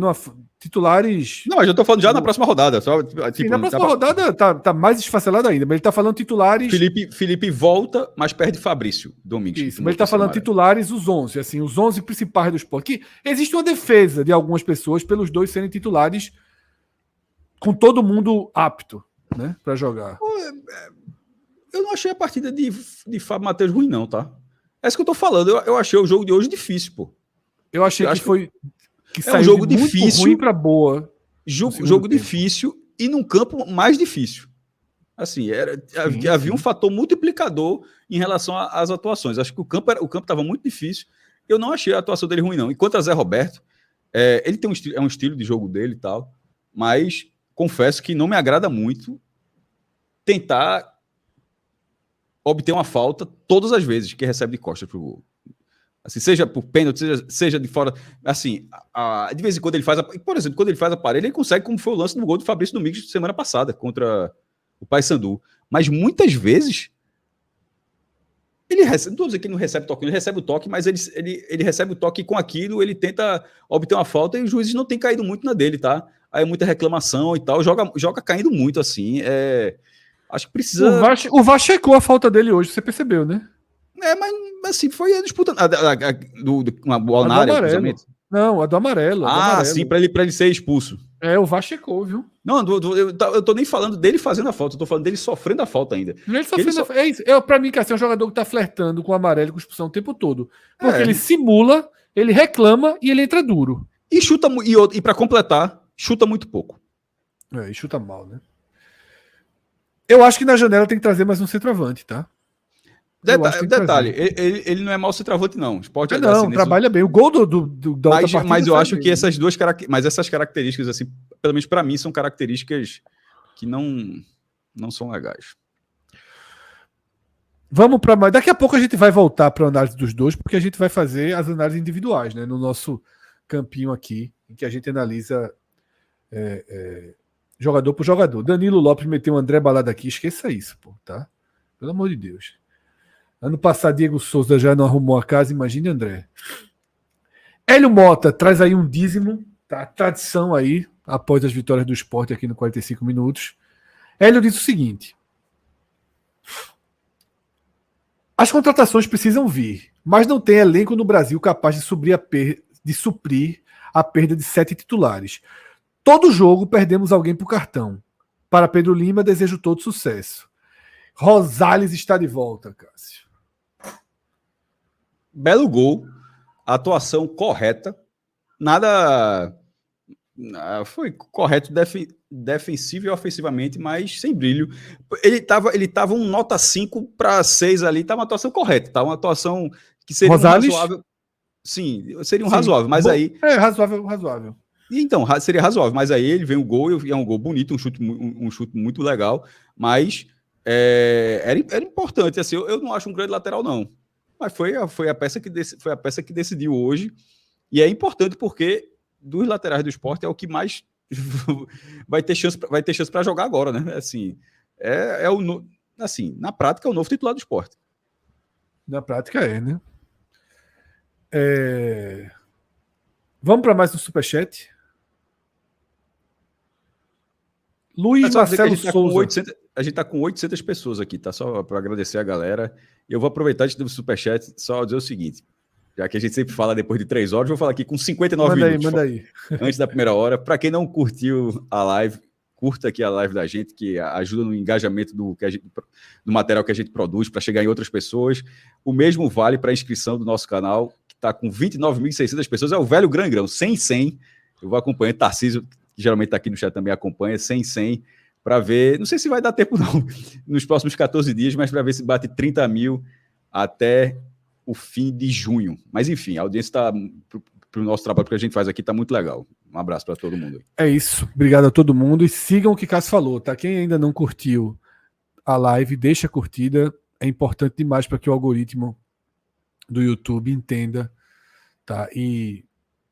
titulares... Não, mas eu tô falando já na próxima rodada. Sim, na próxima rodada tá mais esfacelado ainda, mas ele tá falando titulares... Felipe volta, mas perde Fabrício, Domingos. Isso, mas ele tá falando titulares os 11, assim, os 11 principais do Sport. Que existe uma defesa de algumas pessoas pelos dois serem titulares com todo mundo apto, né, pra jogar. Eu não achei a partida de Fábio Matheus ruim, não, tá? É isso que eu tô falando. Eu achei o jogo de hoje difícil, pô. Eu achei que foi... Que é um jogo difícil, ruim pra boa. Jogo difícil e num campo mais difícil. Assim, havia um fator multiplicador em relação às atuações. Acho que o campo estava muito difícil. Eu não achei a atuação dele ruim, não. Enquanto a Zé Roberto, ele tem um estilo de jogo dele e tal, mas confesso que não me agrada muito tentar obter uma falta todas as vezes que recebe de costas pro gol. Assim, seja por pênalti, seja de fora. Assim, de vez em quando ele faz... Por exemplo, quando ele faz a parede, ele consegue, como foi o lance do gol do Fabrício Domingos semana passada, contra o Paysandu. Mas muitas vezes ele recebe... Não estou dizendo que ele não recebe toque, ele recebe o toque, mas ele recebe o toque e com aquilo ele tenta obter uma falta e os juízes não têm caído muito na dele, tá? Aí muita reclamação e tal, joga caindo muito, assim. Acho que precisa... O VAR checou a falta dele hoje, você percebeu, né? Mas assim, foi a disputa uma bola na área, cruzamento. Não, a do amarelo. Sim, para ele ser expulso. O VAR checou, viu? Não, eu tô nem falando dele fazendo a falta, eu tô falando dele sofrendo a falta ainda. É isso. Pra mim, Cássio, é um jogador que tá flertando com o amarelo e com expulsão o tempo todo. Porque ele simula, ele reclama e ele entra duro. E chuta, e pra completar, chuta muito pouco. E chuta mal, né? Eu acho que na janela tem que trazer mais um centroavante, tá? Detalhe, ele não é mau centroavante, não. Trabalha bem. O gol da outra partida... Mas eu acho que essas duas essas características, assim, pelo menos para mim, são características que não são legais. Vamos para mais. Daqui a pouco a gente vai voltar para a análise dos dois, porque a gente vai fazer as análises individuais, né? No nosso campinho aqui, em que a gente analisa jogador por jogador. Danilo Lopes meteu o André Balada aqui. Esqueça isso, pô, tá? Pelo amor de Deus. Ano passado, Diego Souza já não arrumou a casa, imagine André. Hélio Mota traz aí um dízimo, tá? Tradição aí, após as vitórias do Sport aqui no 45 minutos. Hélio diz o seguinte: as contratações precisam vir, mas não tem elenco no Brasil capaz de suprir a perda de 7 titulares. Todo jogo perdemos alguém por cartão. Para Pedro Lima, desejo todo sucesso. Rosales está de volta, Cássio. Belo gol, atuação correta, nada... Foi correto defensivo e ofensivamente, mas sem brilho. Ele tava um nota 5 para 6 ali, tá uma atuação correta, tá uma atuação que seria Rosales? razoável. Sim, seria razoável, mas aí... razoável. Então, seria razoável, mas aí ele vem o gol, e é um gol bonito, um chute muito legal, mas era importante, assim, eu não acho um grande lateral, não. Mas foi a peça que decidiu hoje, e é importante porque dos laterais do Sport é o que mais vai ter chance para jogar agora, né? Assim, assim, na prática é o novo titular do Sport. Na prática né? Vamos para mais um superchat? Luiz Marcelo Souza. A gente está com 800 pessoas aqui, tá? Só para agradecer a galera. Eu vou aproveitar antes do superchat só dizer o seguinte, já que a gente sempre fala depois de 3 horas, vou falar aqui com 59 minutos. Manda aí. Antes da primeira hora. Para quem não curtiu a live, curta aqui a live da gente, que ajuda no engajamento do material que a gente produz para chegar em outras pessoas. O mesmo vale para a inscrição do nosso canal, que está com 29.600 pessoas. É o velho Grão, 100. Eu vou acompanhar. Tarcísio, que geralmente está aqui no chat, também acompanha, 100. Para ver, não sei se vai dar tempo não, nos próximos 14 dias, mas para ver se bate 30 mil até o fim de junho. Mas enfim, a audiência está, para o nosso trabalho que a gente faz aqui, está muito legal. Um abraço para todo mundo. É isso, obrigado a todo mundo e sigam o que Cássio falou, tá? Quem ainda não curtiu a live, deixa a curtida, é importante demais para que o algoritmo do YouTube entenda, tá? E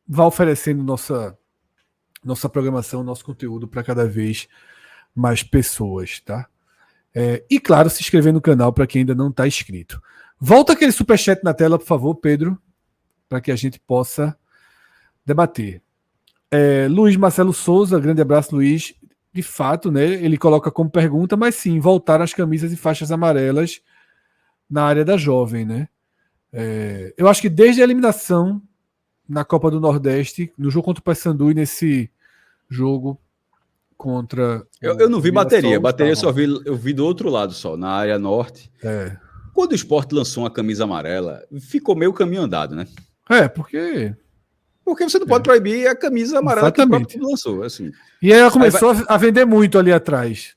vá oferecendo nossa programação, nosso conteúdo para cada vez mais pessoas, tá? E claro, se inscrever no canal para quem ainda não está inscrito. Volta aquele superchat na tela, por favor, Pedro, para que a gente possa debater. Luiz Marcelo Souza, grande abraço, Luiz. De fato, né? Ele coloca como pergunta, mas sim, voltar as camisas e faixas amarelas na área da jovem, né? Eu acho que desde a eliminação na Copa do Nordeste, no jogo contra o Paysandu e nesse jogo contra. Eu não vi bateria. Bateria eu vi do outro lado só, na área norte. Quando o Sport lançou uma camisa amarela, ficou meio caminho andado, né? Porque você não pode proibir a camisa amarela. Exatamente. Que o próprio clube lançou. Assim. E aí ela começou a vender muito ali atrás.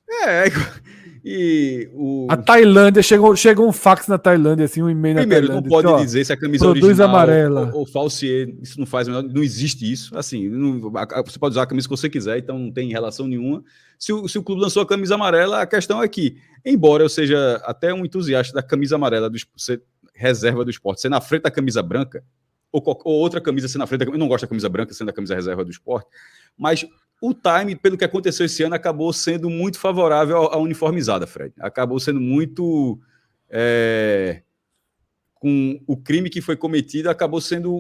A Tailândia, chegou um fax na Tailândia, assim, um e-mail Primeiro, na Tailândia. Não pode dizer se a camisa produz original amarela ou falsier, isso não faz, não existe isso. Assim, você pode usar a camisa que você quiser, então não tem relação nenhuma. Se o clube lançou a camisa amarela, a questão é que, embora eu seja até um entusiasta da camisa amarela, reserva do Sport, ser na frente da camisa branca, ou outra camisa ser na frente, eu não gosto da camisa branca sendo a camisa reserva do Sport, mas o time, pelo que aconteceu esse ano, acabou sendo muito favorável à uniformizada, Fred. Acabou sendo muito... com o crime que foi cometido, acabou sendo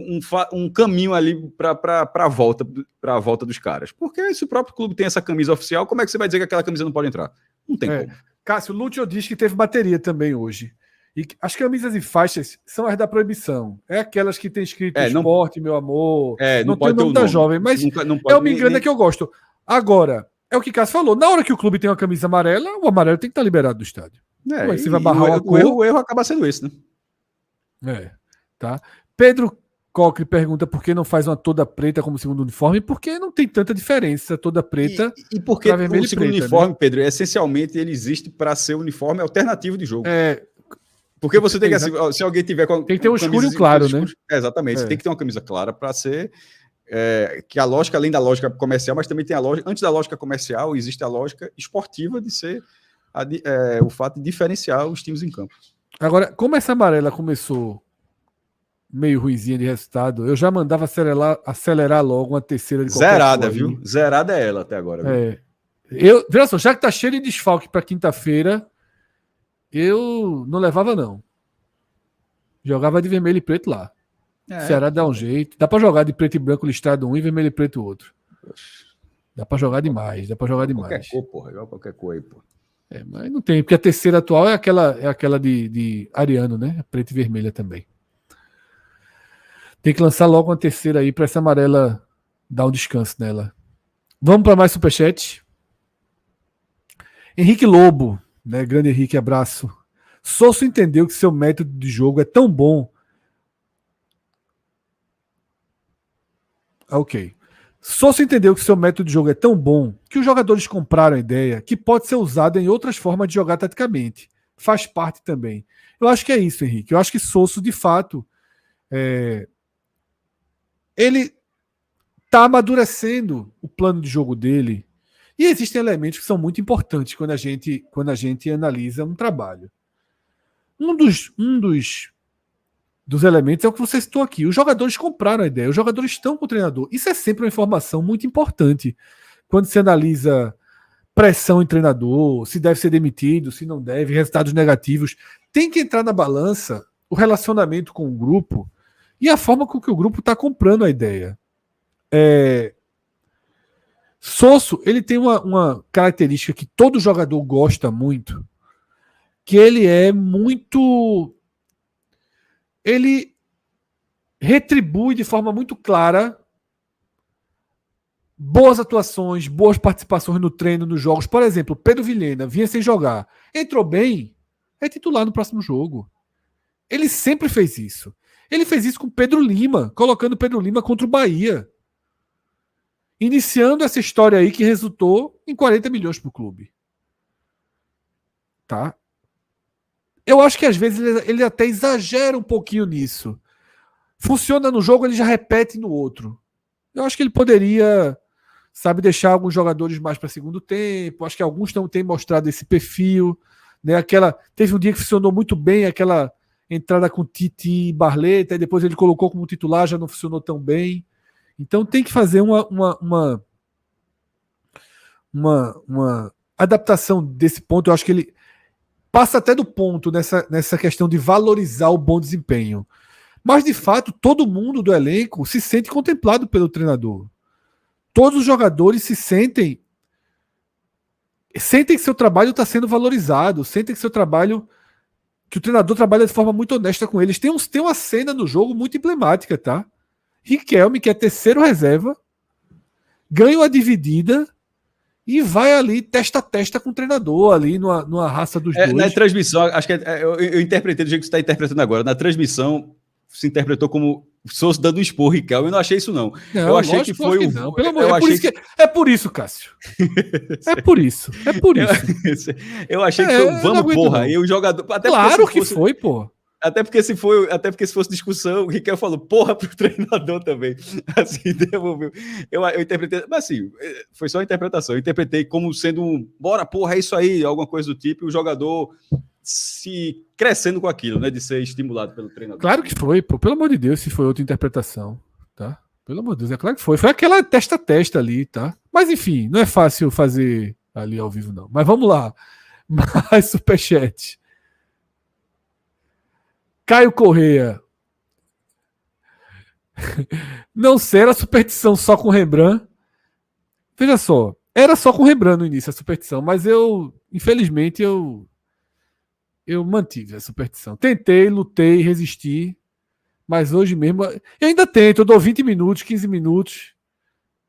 um caminho ali para a volta dos caras. Porque se o próprio clube tem essa camisa oficial, como é que você vai dizer que aquela camisa não pode entrar? Não tem como. Cássio, o Lúcio diz que teve bateria também hoje. E as camisas e faixas são as da proibição. É aquelas que tem escrito esporte, meu amor. Não tem o nome da jovem, mas não me engano, é que eu gosto. Agora, é o que Cássio falou. Na hora que o clube tem uma camisa amarela, o amarelo tem que estar liberado do estádio. Você vai barrar o erro acaba sendo esse, né? Tá. Pedro Cocre pergunta por que não faz uma toda preta como segundo uniforme, porque não tem tanta diferença toda preta. E porque o segundo uniforme, né? Pedro, essencialmente ele existe para ser o uniforme alternativo de jogo. Porque você tem que, se alguém tiver com... Tem que ter um escuro claro, né? Exatamente, você tem que ter uma camisa clara para ser... que a lógica, além da lógica comercial, mas também tem a lógica... Antes da lógica comercial, existe a lógica esportiva de ser o fato de diferenciar os times em campo. Agora, como essa amarela começou meio ruinzinha de resultado, eu já mandava acelerar logo uma terceira de qualquer Zerada, viu? Zerada é ela até agora. Veja só, já que tá cheio de desfalque para quinta-feira, eu não levava, não. Jogava de vermelho e preto lá. Ceará dá um jeito. Dá para jogar de preto e branco listrado um e vermelho e preto o outro. Dá para jogar demais. Qualquer cor, porra. Joga qualquer cor aí, porra. Mas não tem, porque a terceira atual é aquela de Ariano, né? Preta e vermelha também. Tem que lançar logo uma terceira aí para essa amarela dar um descanso nela. Vamos para mais superchat. Henrique Lobo, né? Grande Henrique, abraço. Sosso entendeu que seu método de jogo é tão bom. Ok. Sosso entendeu que seu método de jogo é tão bom que os jogadores compraram a ideia que pode ser usada em outras formas de jogar taticamente. Faz parte também. Eu acho que é isso, Henrique. Eu acho que Sosso, de fato, ele está amadurecendo o plano de jogo dele. E existem elementos que são muito importantes quando a gente analisa um trabalho. Um dos elementos é o que você citou aqui. Os jogadores compraram a ideia, os jogadores estão com o treinador. Isso é sempre uma informação muito importante quando se analisa pressão em treinador, se deve ser demitido, se não deve, resultados negativos. Tem que entrar na balança o relacionamento com o grupo e a forma com que o grupo está comprando a ideia. Sosso, ele tem uma característica que todo jogador gosta muito, que ele é muito... Ele retribui de forma muito clara boas atuações, boas participações no treino, nos jogos. Por exemplo, Pedro Vilhena vinha sem jogar. Entrou bem, é titular no próximo jogo. Ele sempre fez isso. Ele fez isso com Pedro Lima, colocando Pedro Lima contra o Bahia. Iniciando essa história aí que resultou em 40 milhões para o clube. Tá? Eu acho que às vezes ele até exagera um pouquinho nisso. Funciona no jogo, ele já repete no outro. Eu acho que ele poderia, sabe, deixar alguns jogadores mais para segundo tempo. Acho que alguns têm mostrado esse perfil. Né? Teve um dia que funcionou muito bem aquela entrada com Titi e Barleta, e depois ele colocou como titular, já não funcionou tão bem. Então tem que fazer uma adaptação desse ponto. Eu acho que ele passa até do ponto nessa questão de valorizar o bom desempenho. Mas, de fato, todo mundo do elenco se sente contemplado pelo treinador. Todos os jogadores sentem que seu trabalho está sendo valorizado, sentem que que o treinador trabalha de forma muito honesta com eles. Tem uma cena no jogo muito emblemática, tá? Riquelme, que é terceiro reserva, ganha uma dividida e vai ali testa a testa com o treinador, ali numa raça dos dois. Na transmissão, acho que eu interpretei do jeito que você está interpretando agora. Na transmissão, se interpretou como Sousa dando um esporro, Riquelme. Eu não achei isso, não. Eu achei que foi não. Pelo amor de Deus. É por isso, Cássio. É por isso. Eu achei que foi vamos, porra. Não. E o jogador. Claro que foi, pô. Até porque se fosse discussão, o Riquelme falou, porra, pro treinador também. Assim, devolveu. Eu interpretei, mas assim, foi só uma interpretação. Eu interpretei como sendo bora, porra, é isso aí, alguma coisa do tipo, e o jogador se crescendo com aquilo, né, de ser estimulado pelo treinador. Claro que foi, pô. Pelo amor de Deus, se foi outra interpretação, tá? Pelo amor de Deus, é claro que foi. Foi aquela testa a testa ali, tá? Mas enfim, não é fácil fazer ali ao vivo, não. Mas vamos lá. Mais superchat. Caio Correia. Não sei, era superstição só com Rembrandt. Veja só, era só com Rembrandt no início a superstição, mas infelizmente, eu mantive a superstição. Tentei, lutei, resisti, mas hoje mesmo, eu ainda tento, eu dou 20 minutos, 15 minutos,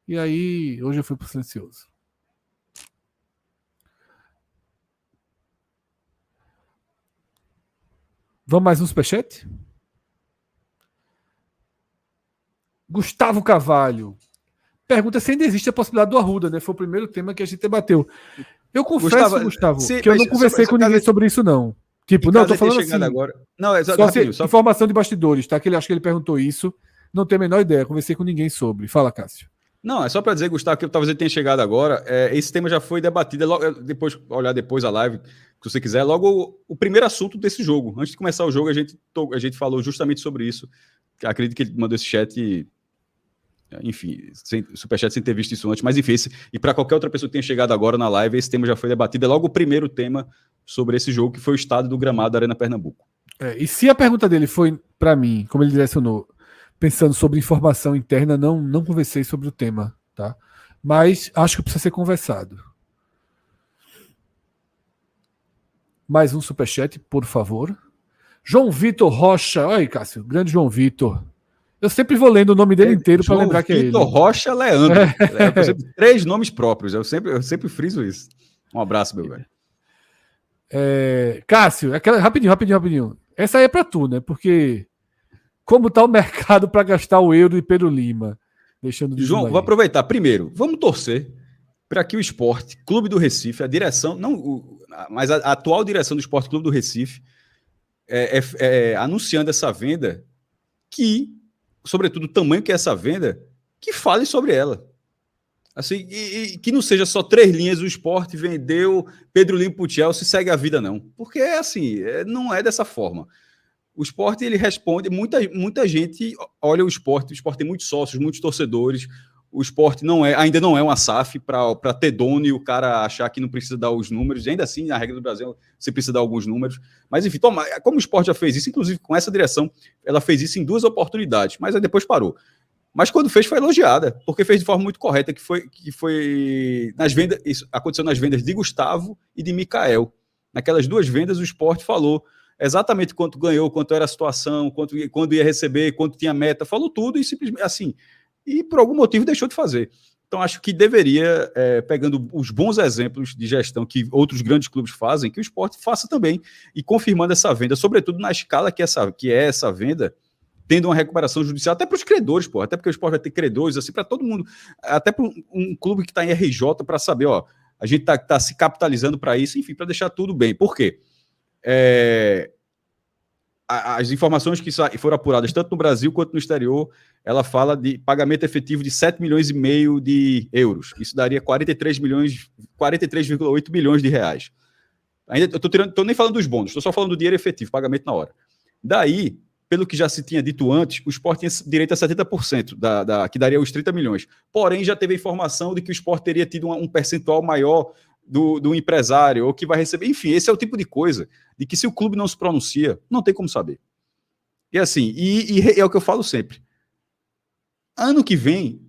e aí hoje eu fui pro silencioso. Vamos mais um superchat? Gustavo Carvalho. Pergunta se ainda existe a possibilidade do Arruda, né? Foi o primeiro tema que a gente debateu. Eu confesso, Gustavo, que eu não conversei com ninguém sobre isso, não. Tipo, não, eu tô falando assim. Agora... Não, só informação de bastidores, tá? Acho que ele perguntou isso. Não tenho a menor ideia. Conversei com ninguém sobre. Fala, Cássio. Não, é só para dizer, Gustavo, que talvez ele tenha chegado agora. Esse tema já foi debatido. Olhar depois a live, se você quiser. Logo, o primeiro assunto desse jogo. Antes de começar o jogo, a gente falou justamente sobre isso. Acredito que ele mandou esse chat, enfim, superchat sem ter visto isso antes. Mas enfim, e para qualquer outra pessoa que tenha chegado agora na live, esse tema já foi debatido. É logo o primeiro tema sobre esse jogo, que foi o estado do gramado da Arena Pernambuco. E se a pergunta dele foi para mim, como ele direcionou, pensando sobre informação interna, não conversei sobre o tema, tá? Mas acho que precisa ser conversado. Mais um superchat, por favor. João Vitor Rocha. Olha aí, Cássio, grande João Vitor. Eu sempre vou lendo o nome dele inteiro para lembrar que é ele. Vitor Rocha Leandro. 3 nomes próprios. Eu sempre friso isso. Um abraço, meu velho. Cássio, rapidinho. Essa aí é para tu, né? Porque como tá o mercado para gastar o euro de Pedro Lima? João, vou aproveitar. Primeiro, vamos torcer para que o Sport Clube do Recife, a direção, mas a atual direção do Sport Clube do Recife, anunciando essa venda, que, sobretudo o tamanho que é essa venda, que fale sobre ela. Assim, e que não seja só 3 linhas, o Sport vendeu Pedro Lima pro Chelsea, segue a vida, não. Porque, assim, não é dessa forma. O Sport, ele responde, muita gente olha o Sport tem muitos sócios, muitos torcedores, o Sport ainda não é uma SAF para ter dono e o cara achar que não precisa dar os números, ainda assim, na regra do Brasil, você precisa dar alguns números, mas enfim, como o Sport já fez isso, inclusive com essa direção, ela fez isso em 2 oportunidades, mas aí depois parou. Mas quando fez, foi elogiada, porque fez de forma muito correta, que foi nas vendas, isso aconteceu nas vendas de Gustavo e de Mikael. Naquelas 2 vendas, o Sport falou exatamente quanto ganhou, quanto era a situação, quando ia receber, quanto tinha meta, falou tudo e simplesmente assim, e por algum motivo deixou de fazer. Então acho que deveria, pegando os bons exemplos de gestão que outros grandes clubes fazem, que o Sport faça também, e confirmando essa venda, sobretudo na escala que é essa venda, tendo uma recuperação judicial, até para os credores, pô, até porque o Sport vai ter credores, assim, para todo mundo, até para um clube que está em RJ, para saber, ó, a gente tá se capitalizando para isso, enfim, para deixar tudo bem. Por quê? As informações que foram apuradas tanto no Brasil quanto no exterior, ela fala de pagamento efetivo de 7,5 milhões de euros. Isso daria 43,8 milhões de reais. Ainda estou nem falando dos bônus, estou só falando do dinheiro efetivo, pagamento na hora. Daí, pelo que já se tinha dito antes, o Sport tinha direito a 70%, que daria os 30 milhões. Porém, já teve a informação de que o Sport teria tido um percentual maior do empresário, ou que vai receber. Enfim, esse é o tipo de coisa de que se o clube não se pronuncia, não tem como saber. E assim, é o que eu falo sempre. Ano que vem,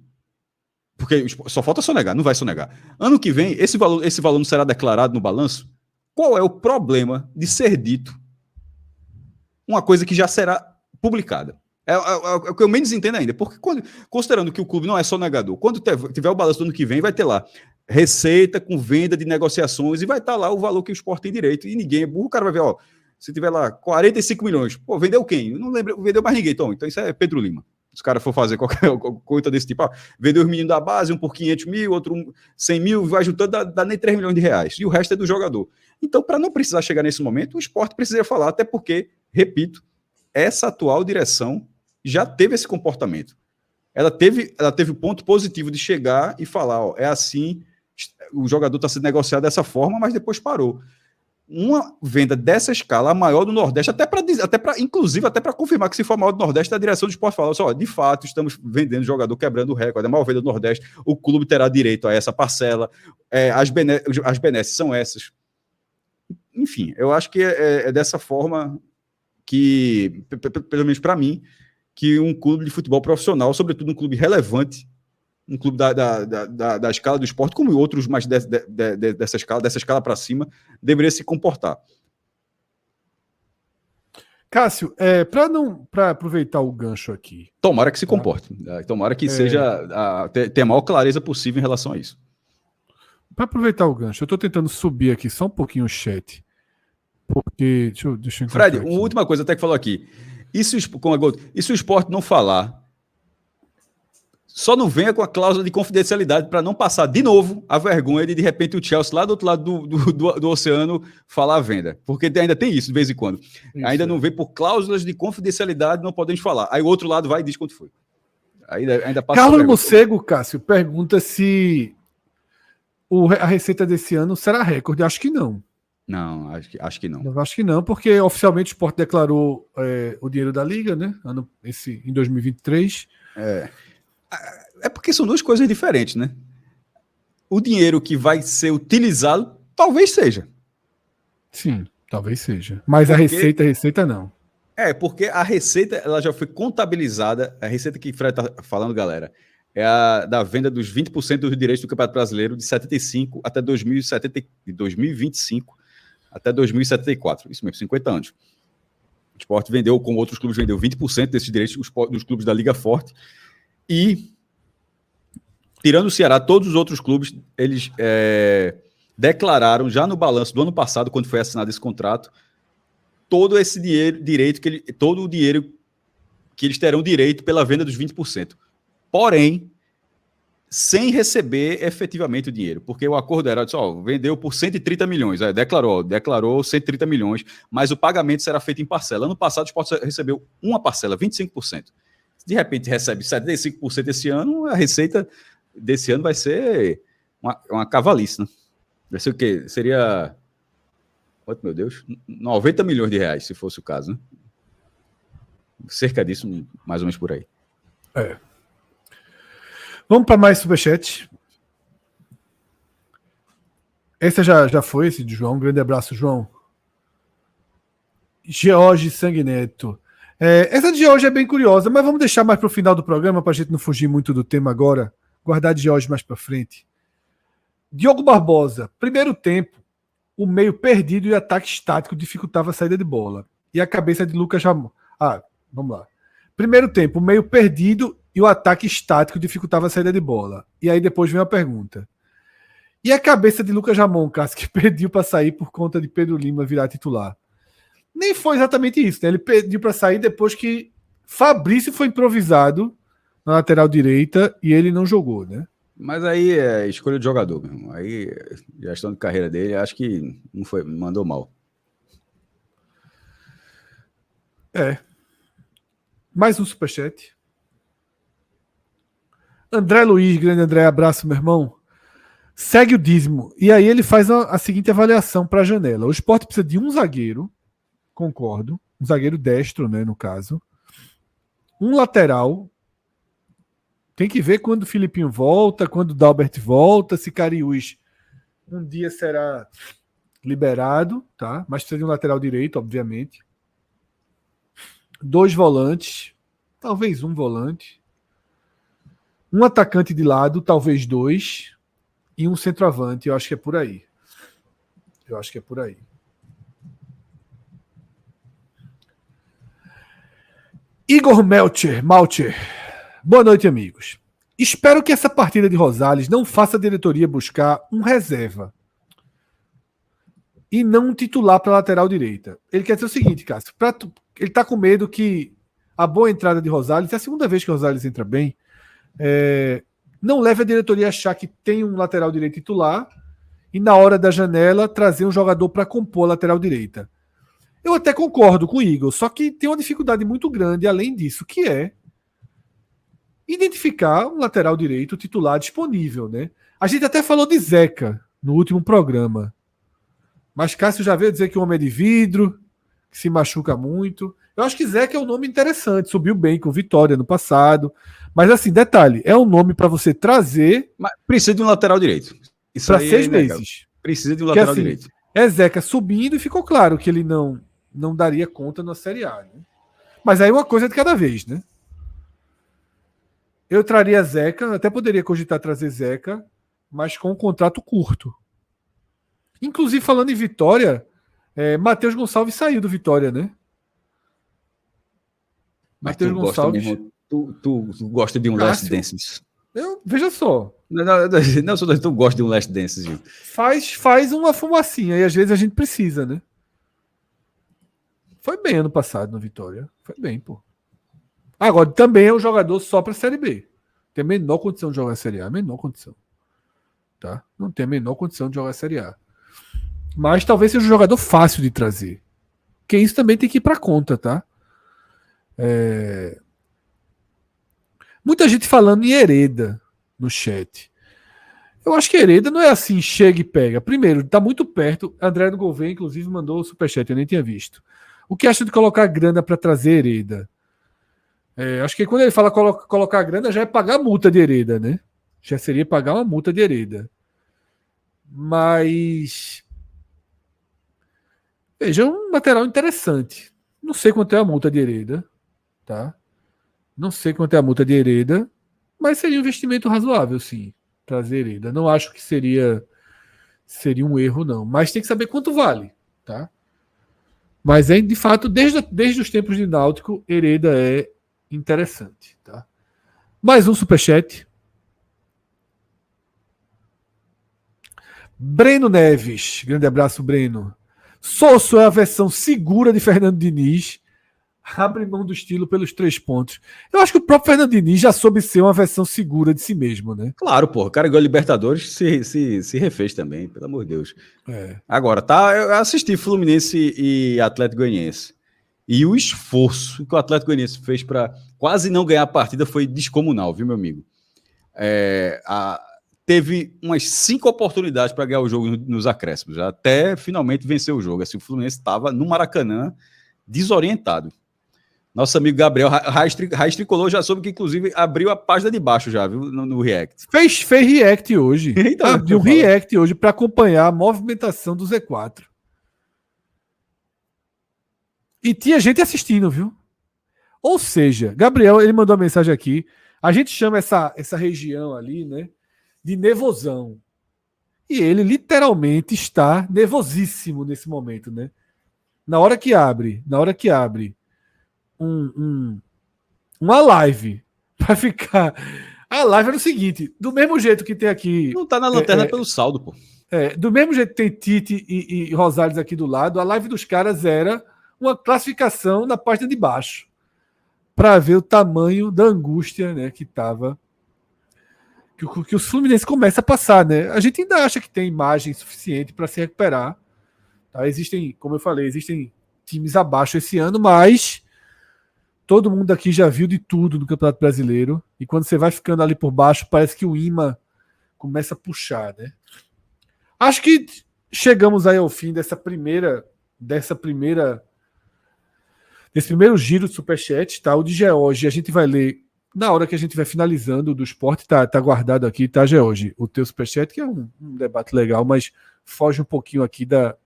porque só falta sonegar, não vai sonegar. Ano que vem, esse valor não será declarado no balanço? Qual é o problema de ser dito uma coisa que já será publicada? É o que eu menos entendo ainda, porque considerando que o clube não é sonegador, quando tiver o balanço do ano que vem, vai ter lá receita com venda de negociações e vai estar lá o valor que o Sport tem direito, e ninguém é burro, o cara vai ver, ó, se tiver lá 45 milhões, pô, vendeu quem? Não lembro, vendeu mais ninguém, então isso é Pedro Lima. Se os caras for fazer qualquer coisa desse tipo, ó, vendeu os meninos da base, um por 500 mil, outro 100 mil, vai juntando, dá nem 3 milhões de reais, e o resto é do jogador. Então, para não precisar chegar nesse momento, o Sport precisaria falar, até porque, repito, essa atual direção já teve esse comportamento. Ela teve o ponto positivo de chegar e falar, ó, é assim, o jogador está sendo negociado dessa forma, mas depois parou. Uma venda dessa escala, a maior do Nordeste, inclusive até para confirmar que se for a maior do Nordeste, a direção do Sport fala, ó, de fato, estamos vendendo jogador quebrando o recorde, a maior venda do Nordeste, o clube terá direito a essa parcela, as benesses são essas. Enfim, eu acho que é dessa forma que, pelo menos para mim, que um clube de futebol profissional, sobretudo um clube relevante, um clube da escala do esporte, como outros mais dessa escala para cima, deveria se comportar. Cássio, para aproveitar o gancho aqui. Tomara que se comporte. Tomara que tenha a maior clareza possível em relação a isso. Para aproveitar o gancho, eu estou tentando subir aqui só um pouquinho o chat. Porque. Deixa eu Fred, uma última coisa até que falou aqui. E se o Sport não falar, só não venha com a cláusula de confidencialidade para não passar de novo a vergonha de repente o Chelsea lá do outro lado do oceano falar a venda. Porque ainda tem isso de vez em quando. Isso, ainda não vem por cláusulas de confidencialidade, não podemos falar. Aí o outro lado vai e diz quanto foi. Ainda passa. Carlos Mocego, Cássio, pergunta se a receita desse ano será recorde. Acho que não. Não, acho que não. Eu acho que não, porque oficialmente o Sport declarou o dinheiro da Liga, né? Em 2023. É porque são 2 coisas diferentes, né? O dinheiro que vai ser utilizado, talvez seja. Sim, talvez seja. Mas a receita não. Porque a receita ela já foi contabilizada. A receita que o Fred está falando, galera, é a da venda dos 20% dos direitos do Campeonato Brasileiro de 75 até 2025 até 2074. Isso mesmo, 50 anos. O Sport vendeu, como outros clubes, vendeu 20% desses direitos dos clubes da Liga Forte. E, tirando o Ceará, todos os outros clubes, eles declararam já no balanço do ano passado, quando foi assinado esse contrato, todo esse direito, todo o dinheiro que eles terão direito pela venda dos 20%. Porém, sem receber efetivamente o dinheiro, porque o acordo era, vendeu por 130 milhões, declarou 130 milhões, mas o pagamento será feito em parcela. Ano passado o Sport recebeu uma parcela, 25%. de repente recebe 75% esse ano, a receita desse ano vai ser uma cavalice, né? Vai ser o quê? Seria, oh, meu Deus, 90 milhões de reais, se fosse o caso, né? Cerca disso, mais ou menos por aí. Vamos para mais superchat. Esse já foi, esse de João. Um grande abraço, João. George Sanguineto. Essa de George é bem curiosa, mas vamos deixar mais para o final do programa para a gente não fugir muito do tema agora. Guardar de George mais para frente. Diogo Barbosa. Primeiro tempo, o meio perdido e ataque estático dificultava a saída de bola. E a cabeça de Lucas Ramon. Vamos lá. Primeiro tempo, o meio perdido e o ataque estático dificultava a saída de bola. E aí depois vem a pergunta. E a cabeça de Lucas Ramon, Cássio, que pediu para sair por conta de Pedro Lima virar titular? Nem foi exatamente isso, né? Ele pediu para sair depois que Fabrício foi improvisado na lateral direita e ele não jogou, né? Mas aí é escolha de jogador mesmo. Aí, gestão de carreira dele, acho que não foi, mandou mal. Mais um superchat. André Luiz, grande André, abraço, meu irmão. Segue o dízimo. E aí ele faz a seguinte avaliação para a janela. O Sport precisa de um zagueiro, concordo. Um zagueiro destro, né, no caso. Um lateral. Tem que ver quando o Filipinho volta, quando o Dalbert volta, se Cariús um dia será liberado, tá? Mas precisa de um lateral direito, obviamente. 2 volantes, talvez um volante. Um atacante de lado, talvez 2. E um centroavante, eu acho que é por aí. Igor Malcher. Boa noite, amigos. Espero que essa partida de Rosales não faça a diretoria buscar um reserva e não um titular para a lateral direita. Ele quer dizer o seguinte, Cássio. Ele está com medo que a boa entrada de Rosales, é a segunda vez que Rosales entra bem, não leve a diretoria a achar que tem um lateral direito titular e na hora da janela trazer um jogador para compor a lateral direita. Eu até concordo com o Igor, só que tem uma dificuldade muito grande além disso, que é identificar um lateral direito titular disponível, né? A gente até falou de Zeca no último programa, mas Cássio já veio dizer que o homem é de vidro, que se machuca muito. Eu acho que Zeca é um nome interessante, subiu bem com Vitória no passado. Mas assim, detalhe, é um nome para você trazer... Mas precisa de um lateral direito. Para 6 meses. Precisa de um lateral assim, direito. É Zeca subindo e ficou claro que ele não daria conta na Série A. Né? Mas aí uma coisa de cada vez, né? Eu traria Zeca, até poderia cogitar trazer Zeca, mas com um contrato curto. Inclusive, falando em Vitória, Matheus Gonçalves saiu do Vitória, né? Matheus Gonçalves. Tu gosta de um Last Dances? Veja só. Não, tu gosta de um Last Dances. Faz uma fumacinha e às vezes a gente precisa, né? Foi bem ano passado no Vitória. Foi bem, pô. Agora, também é um jogador só para a Série B. Tem a menor condição de jogar a Série A. Menor condição. Tá? Não tem a menor condição de jogar a Série A. Mas talvez seja um jogador fácil de trazer. Porque isso também tem que ir para conta, tá? Muita gente falando em Hereda no chat. Eu acho que Hereda não é assim, chega e pega. Primeiro, está muito perto. André do Gouveia, inclusive, mandou o superchat, eu nem tinha visto. O que acha de colocar grana para trazer Hereda? Acho que quando ele fala colocar grana, já é pagar a multa de Hereda, né? Já seria pagar uma multa de Hereda. Mas... veja, é um lateral interessante. Não sei quanto é a multa de Hereda, tá? Não sei quanto é a multa de Hereda, mas seria um investimento razoável, sim, trazer Hereda. Não acho que seria um erro, não. Mas tem que saber quanto vale, tá? Mas, de fato, desde os tempos de Náutico, Hereda é interessante, tá? Mais um superchat. Breno Neves. Grande abraço, Breno. Sosso é a versão segura de Fernando Diniz. Abre mão do estilo pelos 3 pontos. Eu acho que o próprio Fernando Diniz já soube ser uma versão segura de si mesmo, né? Claro, pô. O cara ganhou Libertadores, se refez também, pelo amor de Deus. Agora, eu assisti Fluminense e Atlético Goianiense. E o esforço que o Atlético Goianiense fez para quase não ganhar a partida foi descomunal, viu, meu amigo? Teve umas 5 oportunidades para ganhar o jogo nos acréscimos, até finalmente vencer o jogo. Assim, o Fluminense estava no Maracanã desorientado. Nosso amigo Gabriel Raiz Tricolor já soube que, inclusive, abriu a página de baixo já, viu, no React. Fez React hoje. Então, abriu um React hoje para acompanhar a movimentação do Z4. E tinha gente assistindo, viu? Ou seja, Gabriel, ele mandou uma mensagem aqui. A gente chama essa região ali, né, de nevosão. E ele literalmente está nervosíssimo nesse momento, né? Na hora que abre uma live para ficar. A live era o seguinte: do mesmo jeito que tem aqui. Não tá na lanterna pelo saldo, pô. Do mesmo jeito que tem Tite e Rosales aqui do lado, a live dos caras era uma classificação na página de baixo para ver o tamanho da angústia, né, que tava. Que os Fluminense começa a passar, né? A gente ainda acha que tem imagem suficiente para se recuperar. Tá? Existem, como eu falei, existem times abaixo esse ano, mas todo mundo aqui já viu de tudo no Campeonato Brasileiro. E quando você vai ficando ali por baixo, parece que o imã começa a puxar, né? Acho que chegamos aí ao fim desse primeiro giro de Superchat, tá? O de George, a gente vai ler na hora que a gente vai finalizando do esporte, tá guardado aqui, tá, George? O teu Superchat, que é um debate legal, mas foge um pouquinho aqui da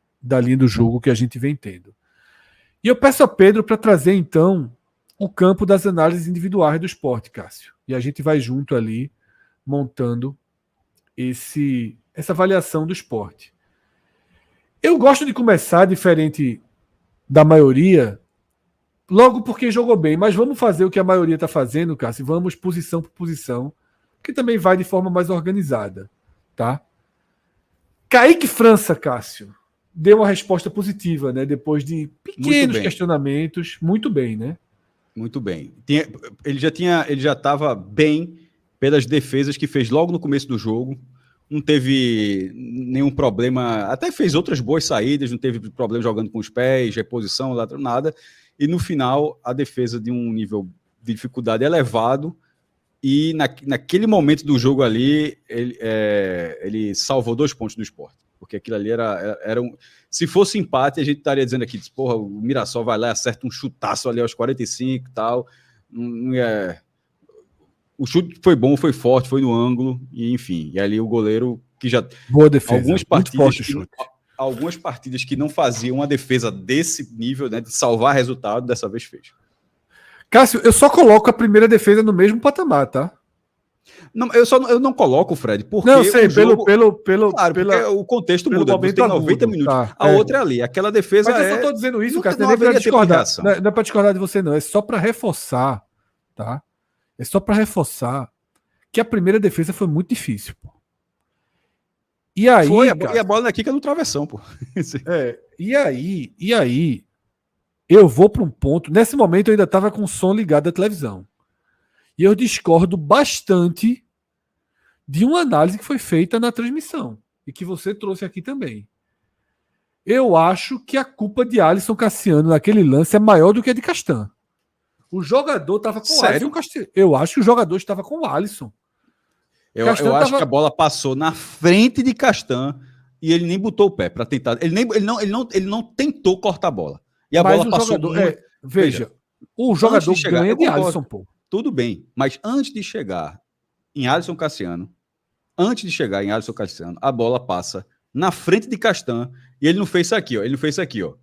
linha do jogo que a gente vem tendo. E eu peço a Pedro para trazer, então, o campo das análises individuais do esporte, Cássio. E a gente vai junto ali, montando essa avaliação do esporte. Eu gosto de começar, diferente da maioria, logo por quem jogou bem, mas vamos fazer o que a maioria está fazendo, Cássio. Vamos posição por posição, que também vai de forma mais organizada, tá? Kaique França, Cássio, deu uma resposta positiva, né? Depois de pequenos questionamentos, muito bem, né? Muito bem. Ele já estava bem pelas defesas que fez logo no começo do jogo. Não teve nenhum problema, até fez outras boas saídas, não teve problema jogando com os pés, reposição, nada. E no final, a defesa de um nível de dificuldade elevado. E naquele momento do jogo ali, ele salvou 2 pontos do Sport. Porque aquilo ali era um. Se fosse empate, a gente estaria dizendo aqui: porra, o Mirassol vai lá e acerta um chutaço ali aos 45 e tal. Não é. O chute foi bom, foi forte, foi no ângulo, e enfim. E ali o goleiro que já. Boa defesa. Algumas partidas que não faziam uma defesa desse nível, né, de salvar resultado, dessa vez fez. Cássio, eu só coloco a primeira defesa no mesmo patamar, tá? Não, eu não coloco, Fred, porque não, sei, o contexto muda. Você tem 90 minutos. Tá, outra é ali. Aquela defesa. Mas eu só tô dizendo isso, Cássio, não é para discordar. Não é para discordar de você, não. É só para reforçar, tá? É só para reforçar que a primeira defesa foi muito difícil, pô. E aí, e a bola aqui que é no travessão, pô. E aí, eu vou para um ponto. Nesse momento eu ainda estava com o som ligado à televisão. E eu discordo bastante de uma análise que foi feita na transmissão e que você trouxe aqui também. Eu acho que a culpa de Alisson Cassiano naquele lance é maior do que a de Castan. O jogador estava com o Alisson. Eu acho que o jogador estava com o Alisson. Eu acho que a bola passou na frente de Castan e ele nem botou o pé para tentar. Ele não tentou cortar a bola. E a bola passou. Veja, o jogador ganha de Alisson, pô. Tudo bem, mas antes de chegar em Alisson Cassiano, a bola passa na frente de Castan e ele não fez isso aqui, ó,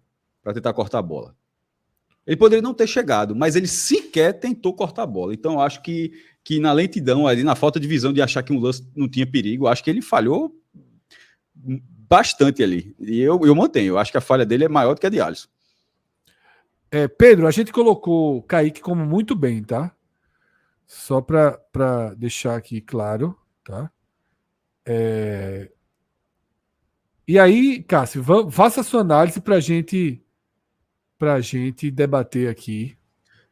para tentar cortar a bola. Ele poderia não ter chegado, mas ele sequer tentou cortar a bola. Então, eu acho que na lentidão, ali, na falta de visão de achar que um lance não tinha perigo, acho que ele falhou bastante ali. E eu mantenho. Eu acho que a falha dele é maior do que a de Alisson. Pedro, a gente colocou o Kaique como muito bem, tá? Só para deixar aqui claro, tá? E aí, Cássio, faça a sua análise para a gente debater aqui.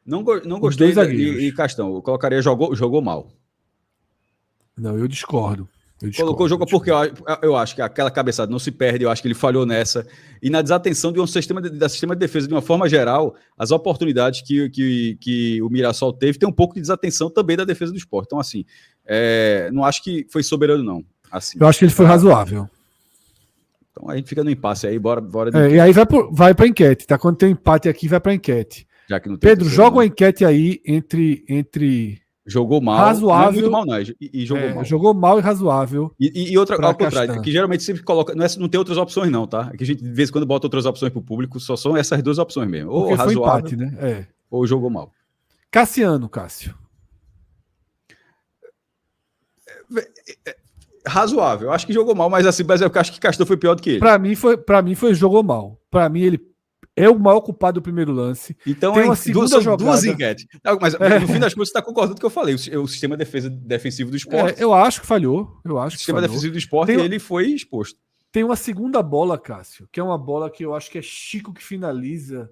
Não gostei e Castão. Eu colocaria jogou mal. Não, eu discordo. Colocou o jogo porque eu acho que aquela cabeçada não se perde, eu acho que ele falhou nessa. E na desatenção de um sistema de defesa, de uma forma geral, as oportunidades que o Mirassol teve, tem um pouco de desatenção também da defesa do Sport. Então, assim, não acho que foi soberano, não. Assim, eu acho que ele foi razoável. Então a gente fica no impasse aí, bora e aí vai para enquete, tá? Quando tem empate aqui, vai para enquete. Já que não tem Pedro, joga uma enquete aí entre jogou mal, razoável, não é muito mal, não. E jogou mal. Jogou mal e razoável. E outra, ao contrário, que geralmente sempre coloca. Não tem outras opções, não, tá? É que a gente, de vez em quando, bota outras opções pro público, só são essas duas opções mesmo. Ou porque razoável, foi empate, né? Ou jogou mal. Cássio. Razoável. Acho que jogou mal, mas assim, eu acho que Castor foi pior do que ele. Pra mim foi jogou mal. Pra mim, ele é o maior culpado do primeiro lance. Então, tem uma segunda jogada. Duas enquetes. Mas no fim das contas, você está concordando com o que eu falei. O sistema defensivo do Sport. Eu acho que falhou. O sistema defensivo do Sport, ele foi exposto. Tem uma segunda bola, Cássio, que é uma bola que eu acho que é Chico que finaliza.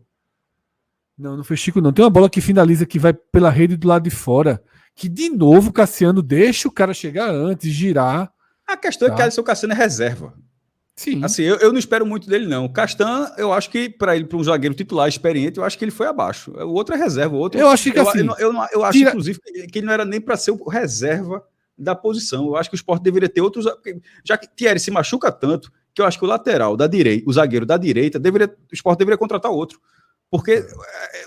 Não foi Chico, não. Tem uma bola que finaliza que vai pela rede do lado de fora. Que, de novo, o Cassiano deixa o cara chegar antes, girar. A questão é que Alisson Cassiano é reserva. Sim. Assim, eu não espero muito dele, não. O Castan, eu acho que para um zagueiro titular experiente, eu acho que ele foi abaixo. O outro é reserva. O outro, eu acho que eu acho, inclusive, que ele não era nem para ser o reserva da posição. Eu acho que o Sport deveria ter outros. Já que Thierry se machuca tanto, que eu acho que o lateral da direita, o zagueiro da direita, o Sport deveria contratar outro. Porque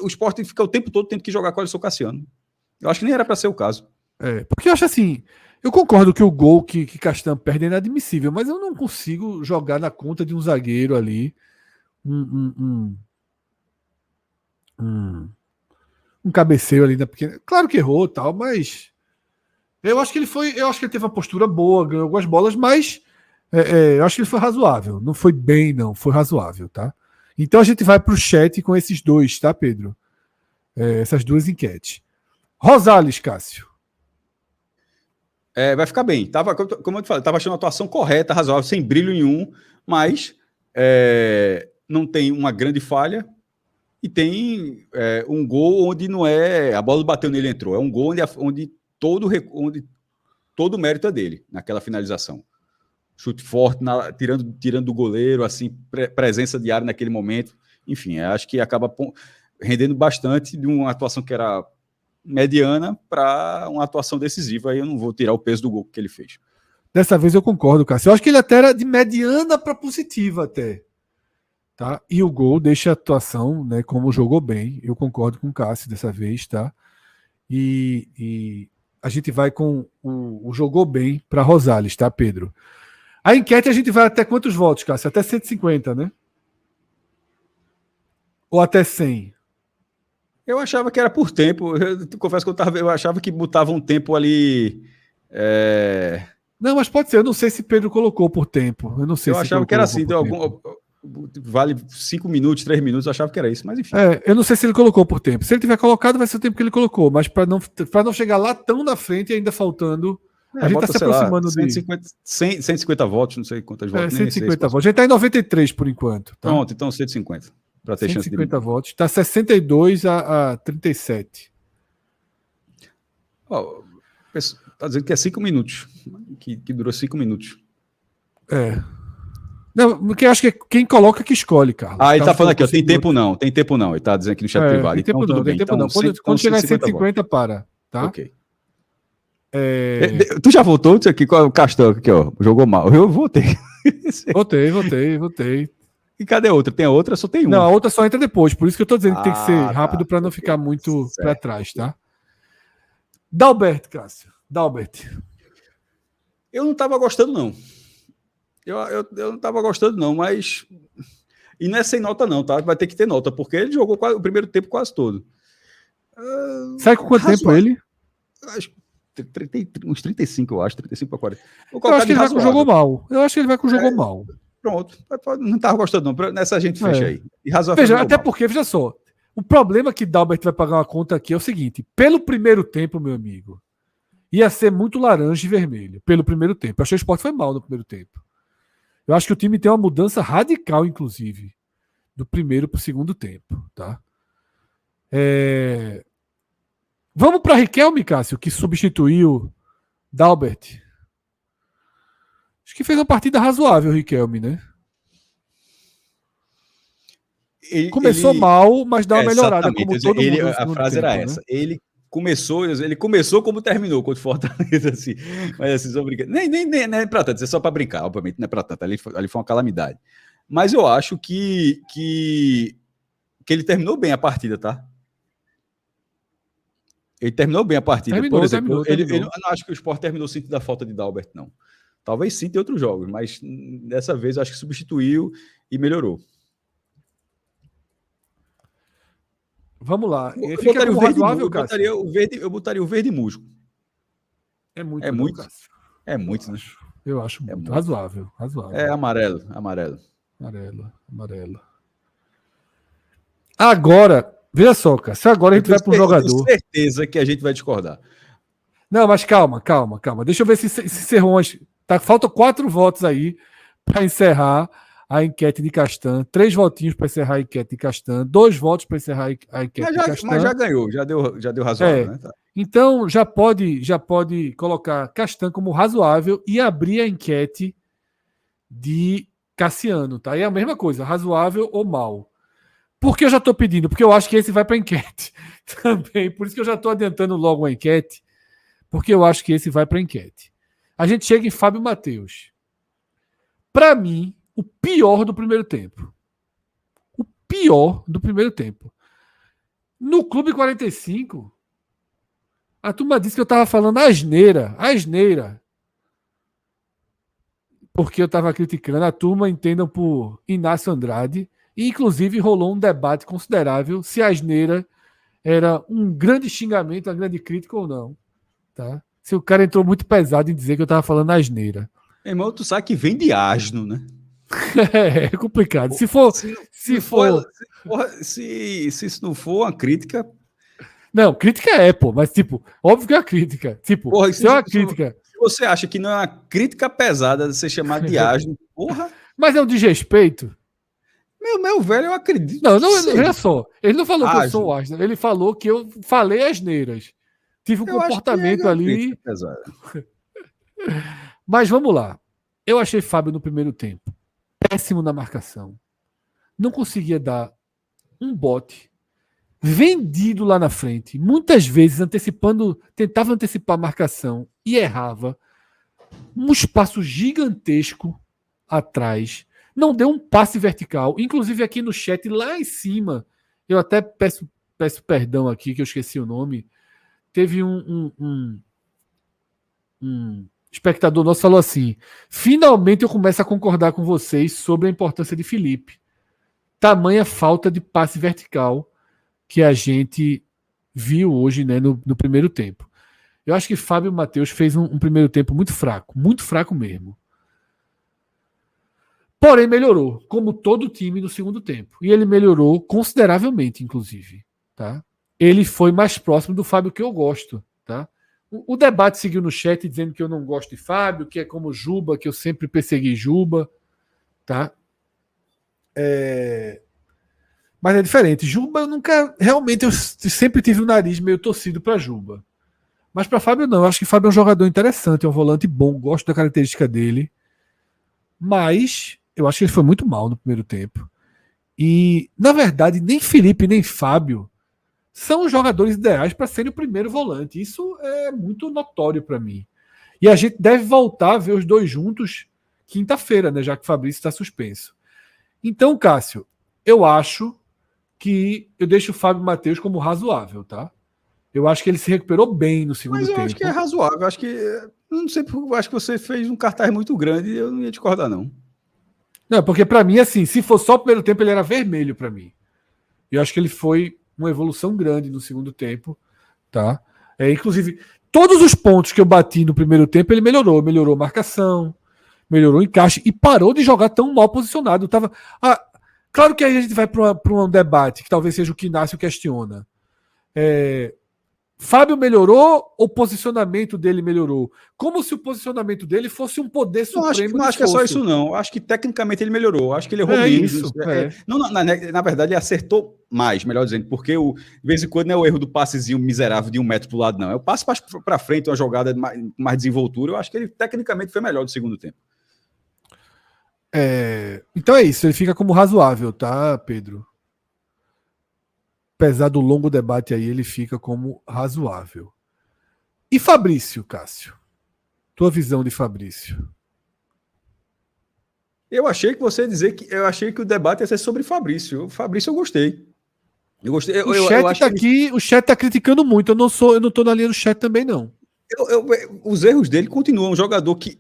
o Sport fica o tempo todo tendo que jogar com o Alisson Cassiano. Eu acho que nem era para ser o caso. Porque eu acho assim. Eu concordo que o gol que Castan perde é inadmissível, mas eu não consigo jogar na conta de um zagueiro ali um cabeceio ali na pequena. Claro que errou, tal, mas eu acho que ele teve uma postura boa, ganhou algumas bolas, mas eu acho que ele foi razoável. Não foi bem, não, foi razoável, tá? Então a gente vai para o chat com esses dois, tá, Pedro? Essas duas enquetes. Rosales, Cássio. Vai ficar bem. Como eu te falei, estava achando a atuação correta, razoável, sem brilho nenhum, mas não tem uma grande falha e tem um gol onde não é. A bola bateu nele e entrou. É um gol onde todo o mérito é dele, naquela finalização. Chute forte, tirando do goleiro, assim, presença de área naquele momento. Enfim, acho que acaba rendendo bastante de uma atuação que era mediana para uma atuação decisiva. Aí eu não vou tirar o peso do gol que ele fez. Dessa vez eu concordo, Cássio. Eu acho que ele até era de mediana para positiva até. Tá? E o gol deixa a atuação, né, como jogou bem. Eu concordo com o Cássio dessa vez, tá? E a gente vai com o jogou bem para Rosales, tá, Pedro? A enquete a gente vai até quantos votos, Cássio? Até 150, né? Ou até 100? Eu achava que era por tempo. Eu confesso que eu achava que botava um tempo ali. Não, mas pode ser. Eu não sei se Pedro colocou por tempo. Eu não sei se achava que era assim. Vale 5 minutos, 3 minutos. Eu achava que era isso, mas enfim. Eu não sei se ele colocou por tempo. Se ele tiver colocado, vai ser o tempo que ele colocou. Mas para não chegar lá tão na frente, ainda faltando. A gente está se aproximando de 150 votos, não sei quantas votos. 150 votos. A gente está em 93 por enquanto. Tá? Pronto, então 150. Para ter 150 votos. Está 62 a 37. Está dizendo que é 5 minutos. Que durou 5 minutos. Não, porque eu acho que quem coloca que escolhe, Carlos. Ele está falando aqui, ó, tem tempo não. Ele está dizendo aqui no chat privado. Tem tempo então, não, tem tempo não. Quando chegar em 150, para. Tá? Ok. Tu já votou? Isso aqui, qual é o Castão aqui, ó? Jogou mal. Eu votei. Votei. E cadê a outra? Tem a outra, só tem uma. Não, a outra só entra depois. Por isso que eu tô dizendo que tem que ser rápido para não ficar muito para trás, tá? Dalbert, Cássio. Dalbert. Eu não tava gostando, não. Eu não tava gostando, não, mas. E não é sem nota, não, tá? Vai ter que ter nota, porque ele jogou o primeiro tempo quase todo. Sabe com quanto tempo ele? Acho uns 35, eu acho, 35 para 40. Eu acho que ele vai com o jogo mal. Eu acho que ele vai com o jogo mal. Pronto. Não tava gostando, não. Nessa gente fecha aí. E veja, até porque, veja só, o problema que Dalbert vai pagar uma conta aqui é o seguinte: pelo primeiro tempo, meu amigo, ia ser muito laranja e vermelho. Pelo primeiro tempo. Eu achei que o Sport foi mal no primeiro tempo. Eu acho que o time tem uma mudança radical, inclusive, do primeiro para o segundo tempo, tá? Vamos para Riquelme, Cássio, que substituiu Dalbert. Acho que fez uma partida razoável, Riquelme, né? Começou mal, mas dá uma melhorada, como todo mundo no a segundo frase tempo, era essa. né? Ele começou como terminou contra o Fortaleza, assim. Mas assim, só brincando. Nem é pra tanto, é só pra brincar, obviamente, não é pra tanto. Ali foi uma calamidade. Mas eu acho que ele terminou bem a partida, tá? Ele terminou bem a partida. Por exemplo, eu não acho que o Sport terminou sentindo a falta de Dalbert, não. Talvez sim em outros jogos, mas dessa vez eu acho que substituiu e melhorou. Vamos lá. Eu Fica botaria como o verde, razoável, Cássio? eu botaria o verde musgo. É muito, É não, muito? Cássio? É muito, né? Eu acho É muito. muito. Razoável. É amarelo. Amarelo. Agora, veja só, Cássio. Agora a gente vai para um jogador. Eu tenho certeza que a gente vai discordar. Não, mas calma. Deixa eu ver se encerrou umas. Tá, faltam 4 votos aí para encerrar a enquete de Castan. 3 votinhos para encerrar a enquete de Castan. 2 votos para encerrar a enquete de Castan. Mas já ganhou, já deu razoável, né? Tá. Então já pode colocar Castan como razoável e abrir a enquete de Cassiano, tá? E é a mesma coisa, razoável ou mal. Por que eu já estou pedindo? Porque eu acho que esse vai para enquete também. Por isso que eu já estou adiantando logo a enquete, porque eu acho que esse vai para enquete. A gente chega em Fábio Matheus. Para mim, o pior do primeiro tempo. O pior do primeiro tempo. No Clube 45, a turma disse que eu estava falando asneira. Porque eu estava criticando. A turma, entendam por Inácio Andrade. E, inclusive, rolou um debate considerável se a asneira era um grande xingamento, uma grande crítica ou não. Tá? Se o cara entrou muito pesado em dizer que eu estava falando asneira. Irmão, tu sabe que vem de asno, né? É complicado. Se isso não for uma crítica. Não, crítica é, pô, mas tipo, óbvio que é uma crítica. Tipo, Porra, se é uma crítica. Se você acha que não é uma crítica pesada de ser chamado de asno, porra. Mas é um desrespeito. Meu velho, eu acredito. Não, olha só. Ele não falou que eu sou asno. o asno, ele falou que eu falei asneiras. Tive um comportamento ali. Mas vamos lá. Eu achei Fábio no primeiro tempo péssimo na marcação. Não conseguia dar um bote. Vendido lá na frente. Muitas vezes tentava antecipar a marcação e errava. Um espaço gigantesco atrás. Não deu um passe vertical. Inclusive aqui no chat, lá em cima, eu até peço perdão aqui, que eu esqueci o nome. Teve um espectador nosso falou assim: finalmente eu começo a concordar com vocês sobre a importância de Felipe. Tamanha falta de passe vertical que a gente viu hoje, né, no primeiro tempo. Eu acho que Fábio Matheus fez um primeiro tempo muito fraco mesmo. Porém, melhorou, como todo time no segundo tempo. E ele melhorou consideravelmente, inclusive. Tá? Ele foi mais próximo do Fábio que eu gosto. Tá? O debate seguiu no chat dizendo que eu não gosto de Fábio, que é como Juba, que eu sempre persegui Juba. Tá? Mas é diferente. Juba, eu sempre tive o nariz meio torcido para Juba. Mas para Fábio, não. Eu acho que Fábio é um jogador interessante, é um volante bom, gosto da característica dele. Mas eu acho que ele foi muito mal no primeiro tempo. E, na verdade, nem Felipe nem Fábio são os jogadores ideais para serem o primeiro volante. Isso é muito notório para mim. E a gente deve voltar a ver os dois juntos quinta-feira, né, já que o Fabrício está suspenso. Então, Cássio, eu acho que eu deixo o Fábio Matheus como razoável, tá? Eu acho que ele se recuperou bem no segundo tempo. Mas eu acho que é razoável. Eu acho que. Não sei porque eu acho que você fez um cartaz muito grande e eu não ia discordar, não. Não, porque para mim, assim, se for só o primeiro tempo, ele era vermelho para mim. Eu acho que ele foi uma evolução grande no segundo tempo, tá? Inclusive, todos os pontos que eu bati no primeiro tempo, ele melhorou. Melhorou a marcação, melhorou o encaixe e parou de jogar tão mal posicionado. Claro que aí a gente vai para um debate, que talvez seja o que Inácio questiona. Fábio melhorou ou o posicionamento dele melhorou? Como se o posicionamento dele fosse um poder supremo. Não acho que é só isso, não. Acho que tecnicamente ele melhorou. Acho que ele errou menos. Isso, Não, na verdade, ele acertou mais, melhor dizendo, porque de vez em quando não é o erro do passezinho miserável de 1 metro pro lado, não. É o passe para frente, uma jogada mais desenvoltura. Eu acho que ele tecnicamente foi melhor do segundo tempo. Então é isso, ele fica como razoável, tá, Pedro? Apesar do longo debate aí, ele fica como razoável. E Fabrício, Cássio? Tua visão de Fabrício? Eu achei que você ia dizer que eu achei que o debate ia ser sobre Fabrício. O Fabrício eu gostei. Eu gostei. O chat tá aqui, o chat tá criticando muito. Eu não tô na linha do chat também, não. Os erros dele continuam. Um jogador que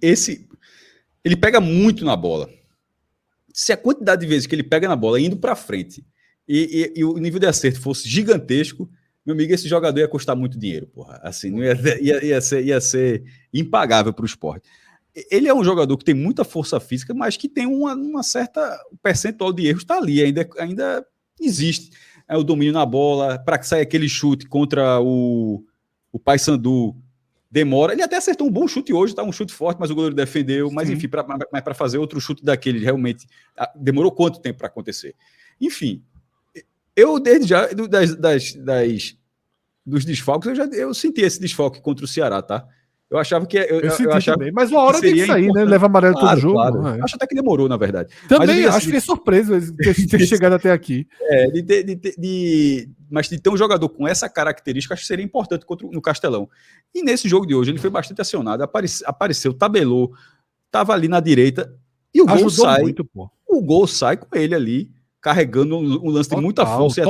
ele pega muito na bola. Se a quantidade de vezes que ele pega na bola indo para frente e o nível de acerto fosse gigantesco, meu amigo, esse jogador ia custar muito dinheiro, porra. Assim, não ia ser impagável para o esporte. Ele é um jogador que tem muita força física, mas que tem uma certa percentual de erros, está ali, ainda existe. O domínio na bola, para que saia aquele chute contra o Paysandu, demora. Ele até acertou um bom chute hoje, tá? Um chute forte, mas o goleiro defendeu. Mas, enfim, para fazer outro chute daquele, realmente, demorou quanto tempo para acontecer? Enfim, eu, desde já, dos desfalques, eu senti esse desfalque contra o Ceará, tá? Eu achava que. Eu achava também, mas uma hora tem que sair, importante, né? Leva amarelo todo jogo. Claro. Acho até que demorou, na verdade. Também mas acho que é surpresa ter chegado até aqui. Mas de ter um jogador com essa característica, acho que seria importante no Castelão. E nesse jogo de hoje, ele foi bastante acionado, apareceu, tabelou, estava ali na direita, e o gol sai. Muito, pô. O gol sai com ele ali, carregando um lance de muita força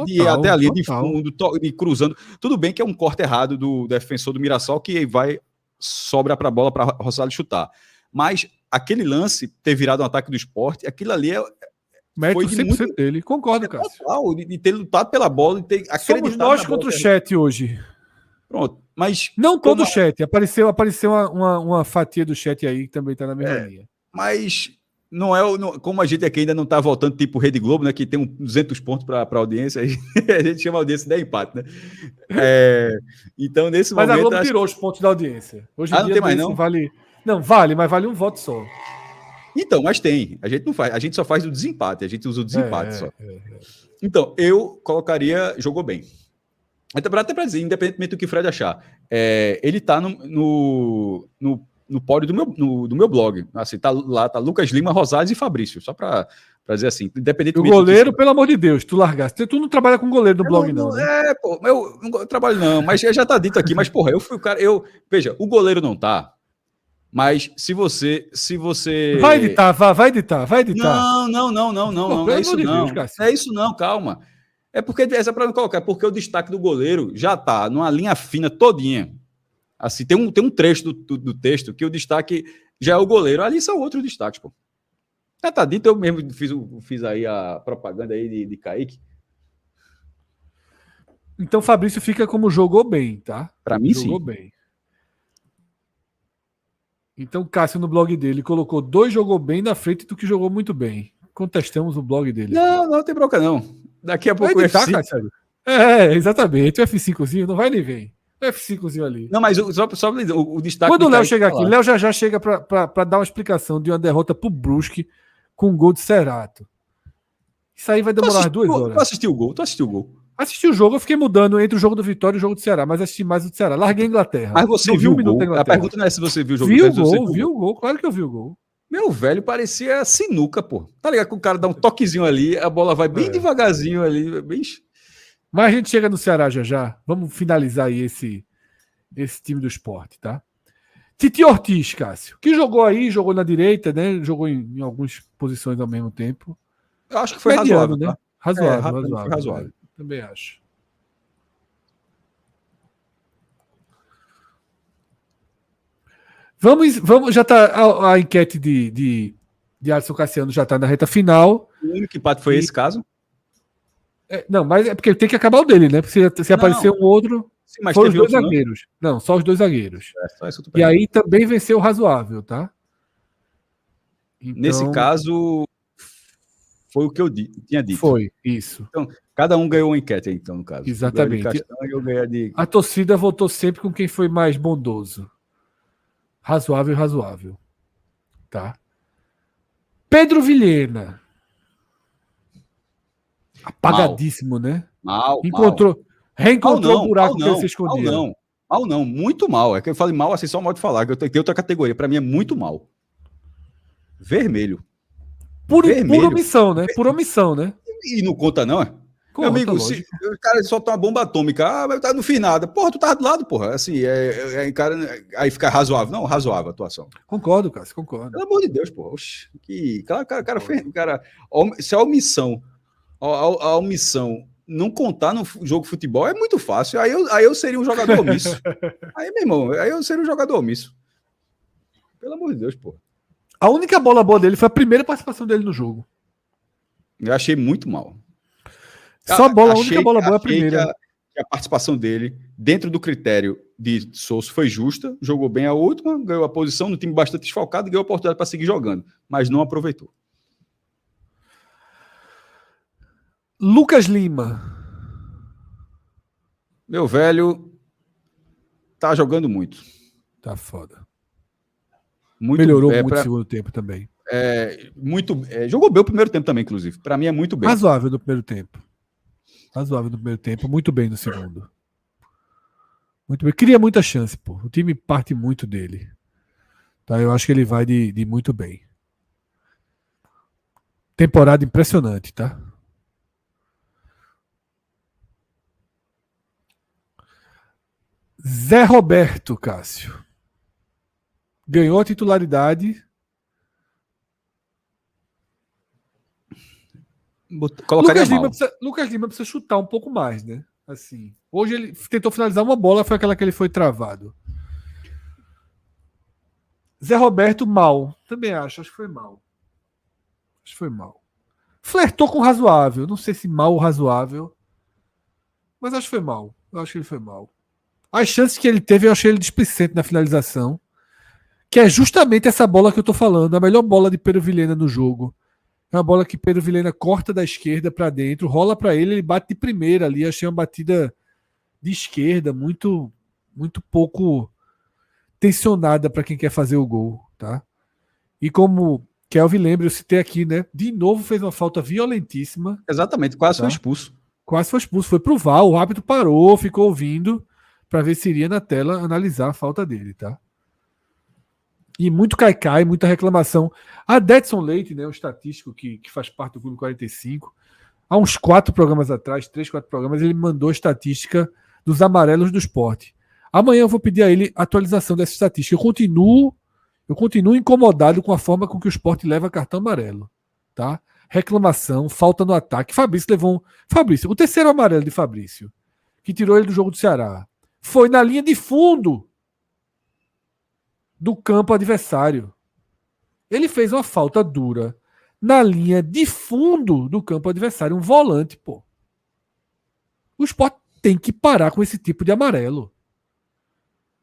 e até a linha de fundo, e cruzando. Tudo bem que é um corte errado do defensor do Mirassol, que sobra para a bola para Rosales chutar. Mas aquele lance, ter virado um ataque do Sport, aquilo ali foi de 100% muito dele. Concordo, Cássio. De ter lutado pela bola e ter acreditado. Somos nós contra o chat hoje. Pronto. Mas não todo o chat. Apareceu uma fatia do chat aí que também está na mesma linha. Mas não é como a gente aqui ainda não está voltando tipo Rede Globo, né, que tem 200 pontos para a audiência, a gente chama a audiência de empate, né? Então, nesse mas momento... Mas a Globo tirou os pontos da audiência. Hoje em dia não tem mais, não? Vale, mas vale um voto só. Então, mas tem. A gente não faz. A gente só faz o desempate. A gente usa o desempate só. Então, eu colocaria... Jogou bem. Até para dizer, independentemente do que o Fred achar. Ele está no pódio do meu blog. Assim, tá Lucas Lima, Rosales e Fabrício. Só para dizer assim, independente do goleiro, pelo amor de Deus, tu largaste. Tu não trabalha com goleiro no blog, não. Né? Eu não trabalho, não. Mas já tá dito aqui. Mas, porra, eu fui o cara. Veja, o goleiro não tá. Mas se você. Vai editar. Não. Não é isso, não. Não é isso, não, calma. É porque essa para não colocar, porque o destaque do goleiro já tá numa linha fina todinha. Assim, tem um trecho do texto que o destaque já é o goleiro. Ali são outros destaques, pô. Já tá dito, eu mesmo fiz aí a propaganda aí de Kaique. Então Fabrício fica como jogou bem, tá? Para mim, jogou bem. Então Cássio no blog dele colocou 2 jogou bem na frente do que jogou muito bem. Contestamos o blog dele. Não tem bronca não. Daqui a pouco o F5. Exatamente. O F5zinho não vai nem vem. O F5zinho ali. Não, mas só o destaque. Quando o Léo chegar aqui, Léo já chega para dar uma explicação de uma derrota pro Brusque com um gol de Cerato. Isso aí vai demorar 2 horas. Tu assistiu o gol? Assisti o jogo, eu fiquei mudando entre o jogo do Vitória e o jogo do Ceará, mas assisti mais o do Ceará. Larguei a Inglaterra. Mas você viu o gol? A pergunta não é se você viu o jogo. Viu o gol, claro que eu vi o gol. Meu velho, parecia sinuca, pô. Tá ligado? Que o cara dá um toquezinho ali, a bola vai bem devagarzinho ali. Bicho. Mas a gente chega no Ceará já. Vamos finalizar aí esse time do Sport, tá? Titi Ortiz, Cássio, que jogou na direita, né? Jogou em algumas posições ao mesmo tempo. Eu acho que foi mediano, razoável, né? Tá? Razoável. Né? Também acho. Vamos, já tá a enquete de Alisson Cassiano já está na reta final. O único empate foi esse caso? Não, mas é porque tem que acabar o dele, né? Porque se aparecer um outro, sim, mas foram os 2 zagueiros. Não, só os 2 zagueiros. E aí também venceu o razoável, tá? Então, nesse caso, foi o que eu tinha dito. Foi, isso. Então, cada um ganhou uma enquete, então, no caso. Exatamente. A torcida votou sempre com quem foi mais bondoso. Razoável. Tá? Pedro Vilhena. Apagadíssimo, né? Reencontrou o buraco que ele se escondia. Não, muito mal. É que eu falei mal assim, só mal de falar, que eu tenho outra categoria. Para mim é muito mal. Vermelho. Por omissão, né? Por omissão, né? E não conta, não, é? Meu amigo, se o cara solta uma bomba atômica, mas tá no fim nada. Porra, tu tava do lado, porra. Assim, cara, aí fica razoável. Não, razoável a atuação. Concordo, Cássio, concordo. Pelo amor de Deus, porra. Oxi, se a omissão, a omissão não contar no jogo de futebol é muito fácil. Aí eu seria um jogador omisso. Aí, meu irmão, aí eu seria um jogador omisso. Pelo amor de Deus, porra. A única bola boa dele foi a primeira participação dele no jogo. Eu achei muito mal. Só a única bola boa é a primeira. Que a participação dele, dentro do critério de Souza, foi justa, jogou bem a última, ganhou a posição no time bastante desfalcado, ganhou a oportunidade para seguir jogando, mas não aproveitou. Lucas Lima. Meu velho, tá jogando muito. Tá foda. Melhorou muito no segundo tempo também. Jogou bem o primeiro tempo também, inclusive. Para mim é muito bem. Razoável no primeiro tempo. Muito bem no segundo. Muito bem. Cria muita chance, pô. O time parte muito dele. Tá? Eu acho que ele vai de muito bem. Temporada impressionante, tá? Zé Roberto, Cássio. Ganhou a titularidade. Lucas Lima precisa chutar um pouco mais, né? Assim, hoje ele tentou finalizar uma bola, foi aquela que ele foi travado. Zé Roberto, mal. Também acho que foi mal. Flertou com razoável. Não sei se mal ou razoável. Mas acho que foi mal. Eu acho que ele foi mal. As chances que ele teve, eu achei ele displicente na finalização. Que é justamente essa bola que eu tô falando. A melhor bola de Pedro Vilhena no jogo. É uma bola que Pedro Vilhena corta da esquerda para dentro, rola para ele bate de primeira ali. Achei uma batida de esquerda muito pouco tensionada para quem quer fazer o gol, tá? E como Kelvin lembra, eu citei aqui, né? De novo fez uma falta violentíssima. Exatamente, quase foi expulso. Foi pro VAR, o árbitro parou, ficou ouvindo para ver se iria na tela analisar a falta dele, tá? E muito caicai, muita reclamação. A Detson Leite, né, o estatístico que faz parte do Clube 45, há uns 4 programas atrás, 3, 4 programas, ele mandou a estatística dos amarelos do Sport. Amanhã eu vou pedir a ele atualização dessa estatística. Eu continuo incomodado com a forma com que o Sport leva cartão amarelo. Tá? Reclamação, falta no ataque. Fabrício, o terceiro amarelo de Fabrício, que tirou ele do jogo do Ceará, foi na linha de fundo do campo adversário. Ele fez uma falta dura na linha de fundo do campo adversário, um volante, pô. O Sport tem que parar com esse tipo de amarelo.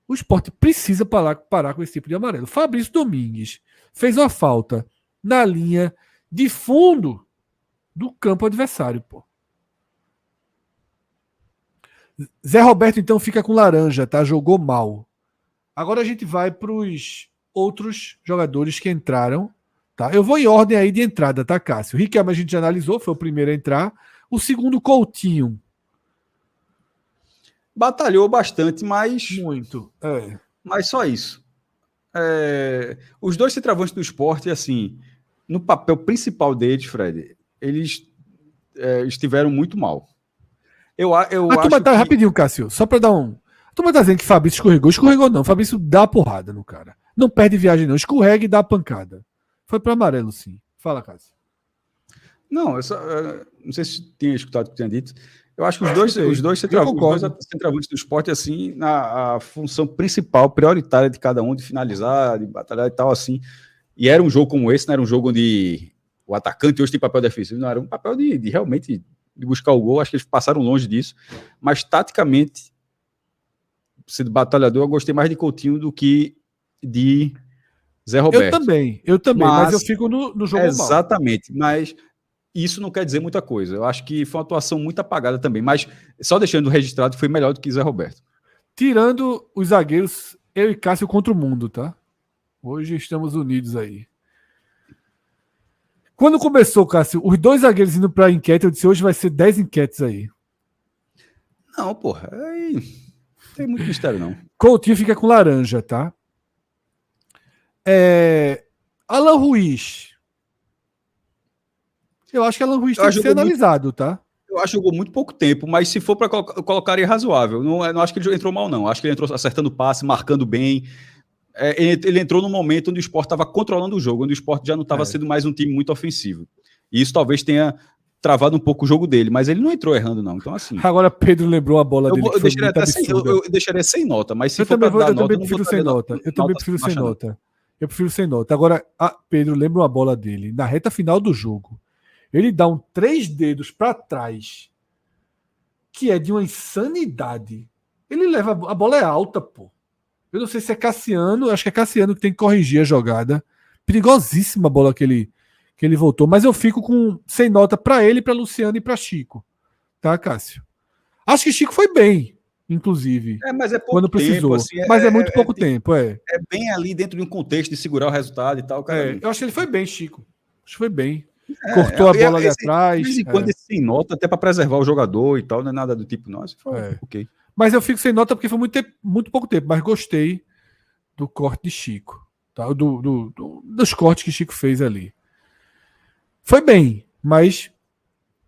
O Sport precisa parar com esse tipo de amarelo. Fabrício Domingues fez uma falta na linha de fundo do campo adversário, pô. Zé Roberto então fica com laranja, tá? Jogou mal. Agora a gente vai para os outros jogadores que entraram. Tá? Eu vou em ordem aí de entrada, tá, Cássio? O Riquelme a gente já analisou, foi o primeiro a entrar. O segundo, Coutinho. Batalhou bastante, mas... Muito, Mas só isso. Os dois centroavantes do Sport, assim, no papel principal deles, Fred, eles estiveram muito mal. Rapidinho, Cássio, só para dar um... A turma tá dizendo que Fabrício escorregou. Escorregou não. Fabrício dá a porrada no cara. Não perde viagem não. Escorrega e dá a pancada. Foi para amarelo, sim. Fala, Cássio. Não, não sei se tinha escutado o que tinha dito. Eu acho que os dois centroavantes do Sport, assim, a função principal, prioritária de cada um, de finalizar, de batalhar e tal, assim. E era um jogo como esse, não era um jogo onde o atacante hoje tem papel defensivo, não, era um papel de realmente de buscar o gol. Acho que eles passaram longe disso. Mas, taticamente, sendo batalhador, eu gostei mais de Coutinho do que de Zé Roberto. Eu também, mas eu fico no jogo exatamente, mal. Mas isso não quer dizer muita coisa. Eu acho que foi uma atuação muito apagada também, mas só deixando registrado, foi melhor do que Zé Roberto. Tirando os zagueiros, eu e Cássio contra o mundo, tá? Hoje estamos unidos aí. Quando começou, Cássio, os 2 zagueiros indo para a enquete, eu disse, hoje vai ser 10 enquetes aí. Não, porra, aí não tem muito mistério, não. Coutinho fica com laranja, tá? Alan Ruiz. Eu acho que Alan Ruiz tem que ser analisado, tá? Eu acho que jogou muito pouco tempo, mas se for para colocar razoável. Não acho que ele entrou mal, não. Acho que ele entrou acertando passe, marcando bem. Ele entrou num momento onde o Sport estava controlando o jogo, onde o Sport já não estava sendo mais um time muito ofensivo. E isso talvez tenha travado um pouco o jogo dele, mas ele não entrou errando, não. Então, assim. Agora Pedro lembrou a bola dele. Eu deixaria sem nota, mas se eu for também, dar eu nota, também prefiro sem nota. Eu também prefiro sem nota. Eu prefiro sem nota. Agora, Pedro lembra uma bola dele. Na reta final do jogo, ele dá 3 dedos para trás, que é de uma insanidade. Ele leva. A bola é alta, pô. Eu não sei se é Cassiano, acho que é Cassiano que tem que corrigir a jogada. Perigosíssima a bola que ele voltou, mas eu fico sem nota para ele, para Luciano e para Chico. Tá, Cássio? Acho que Chico foi bem, inclusive. Mas é pouco quando precisou. Tempo, assim, mas é muito pouco tempo, É bem ali dentro de um contexto de segurar o resultado e tal. Cara. Eu acho que ele foi bem, Chico. Acho que foi bem. Cortou a bola ali atrás. De vez em quando sem nota, até para preservar o jogador e tal, não é nada do tipo, não. Ok. Mas eu fico sem nota porque foi muito pouco tempo, mas gostei do corte de Chico. Tá? Dos cortes que Chico fez ali. Foi bem, mas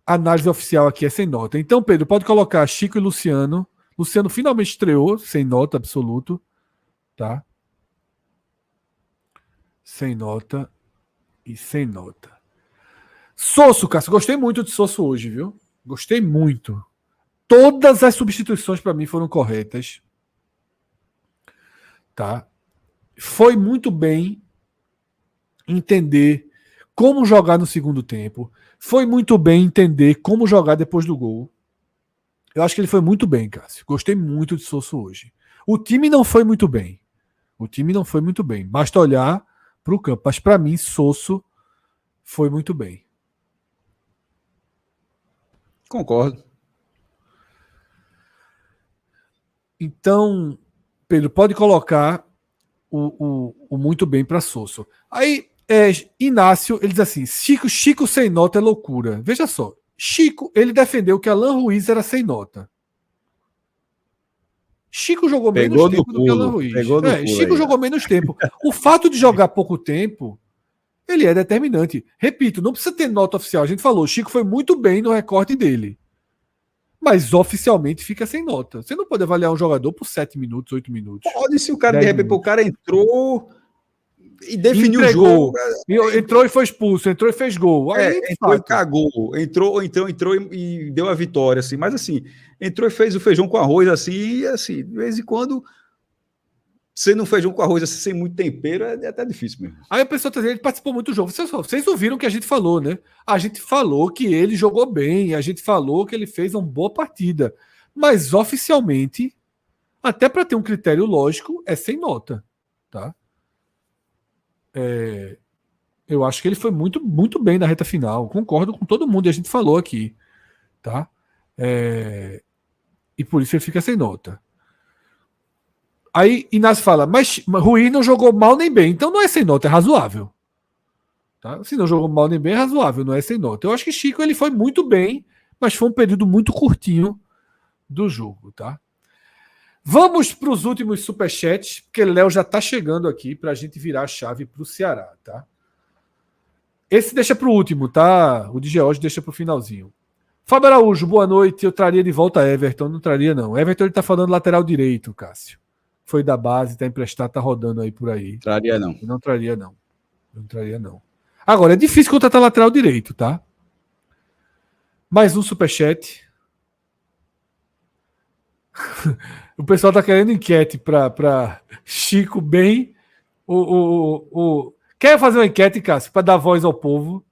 a análise oficial aqui é sem nota. Então, Pedro, pode colocar Chico e Luciano. Luciano finalmente estreou, sem nota absoluto. Tá? Sem nota e sem nota. Sosso, Cássio, gostei muito de Sosso hoje, viu? Gostei muito. Todas as substituições para mim foram corretas. Tá? Foi muito bem entender como jogar no segundo tempo. Foi muito bem entender como jogar depois do gol. Eu acho que ele foi muito bem, Cássio. Gostei muito de Sosso hoje. O time não foi muito bem. Basta olhar para o campo. Mas para mim, Sosso foi muito bem. Concordo. Então, Pedro, pode colocar o muito bem para Sosso. Aí, Inácio, ele diz assim: Chico sem nota é loucura. Veja só, Chico, ele defendeu que Alan Ruiz era sem nota. Chico jogou menos tempo do que Alan Ruiz. Chico jogou menos tempo. O fato de jogar pouco tempo, ele é determinante. Repito, não precisa ter nota oficial. A gente falou, Chico foi muito bem no recorte dele. Mas oficialmente fica sem nota. Você não pode avaliar um jogador por 7 minutos, 8 minutos. Pode, se o cara, de repente, o cara entrou e definiu o jogo. Entrou e foi expulso, entrou e fez gol. Aí, entrou e cagou. Entrou e deu a vitória, assim. Mas assim, entrou e fez o feijão com arroz, assim, e assim, de vez em quando, sendo um feijão com arroz assim, sem muito tempero, é até difícil mesmo. Aí a pessoa tá dizendo, ele participou muito do jogo. Vocês ouviram o que a gente falou, né? A gente falou que ele jogou bem, a gente falou que ele fez uma boa partida. Mas oficialmente, até para ter um critério lógico, é sem nota. Tá? Eu acho que ele foi muito, muito bem na reta final. Concordo com todo mundo, e a gente falou aqui. Tá? E por isso ele fica sem nota. Aí Inácio fala, mas Rui não jogou mal nem bem, então não é sem nota, é razoável. Tá? Se não jogou mal nem bem, é razoável, não é sem nota. Eu acho que Chico ele foi muito bem, mas foi um período muito curtinho do jogo. Tá? Vamos para os últimos superchats, porque Léo já está chegando aqui para a gente virar a chave para o Ceará. Tá? Esse deixa para o último, tá? O de George deixa para o finalzinho. Fábio Araújo, boa noite. Eu traria de volta Everton. Não traria, não. Everton ele tá falando lateral direito, Cássio. Foi da base, tá emprestado, tá rodando aí por aí. Traria, não. Não traria, não. Não traria, não. Agora, é difícil contratar lateral direito, tá? Mais um superchat. O pessoal tá querendo enquete para Chico bem. Quer fazer uma enquete, Cássio, para dar voz ao povo?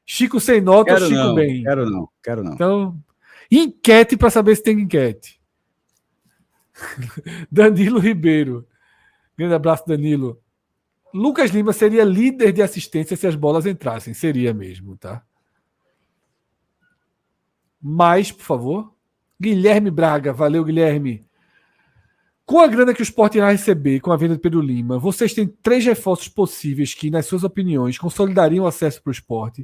Chico sem nota ou Chico bem? Quero não. Então, enquete para saber se tem enquete. Danilo Ribeiro. Grande abraço, Danilo. Lucas Lima seria líder de assistência se as bolas entrassem. Seria mesmo, tá? Mais, por favor. Guilherme Braga. Valeu, Guilherme. Com a grana que o Sport irá receber com a venda de Pedro Lima, vocês têm 3 reforços possíveis que, nas suas opiniões, consolidariam o acesso para o Sport.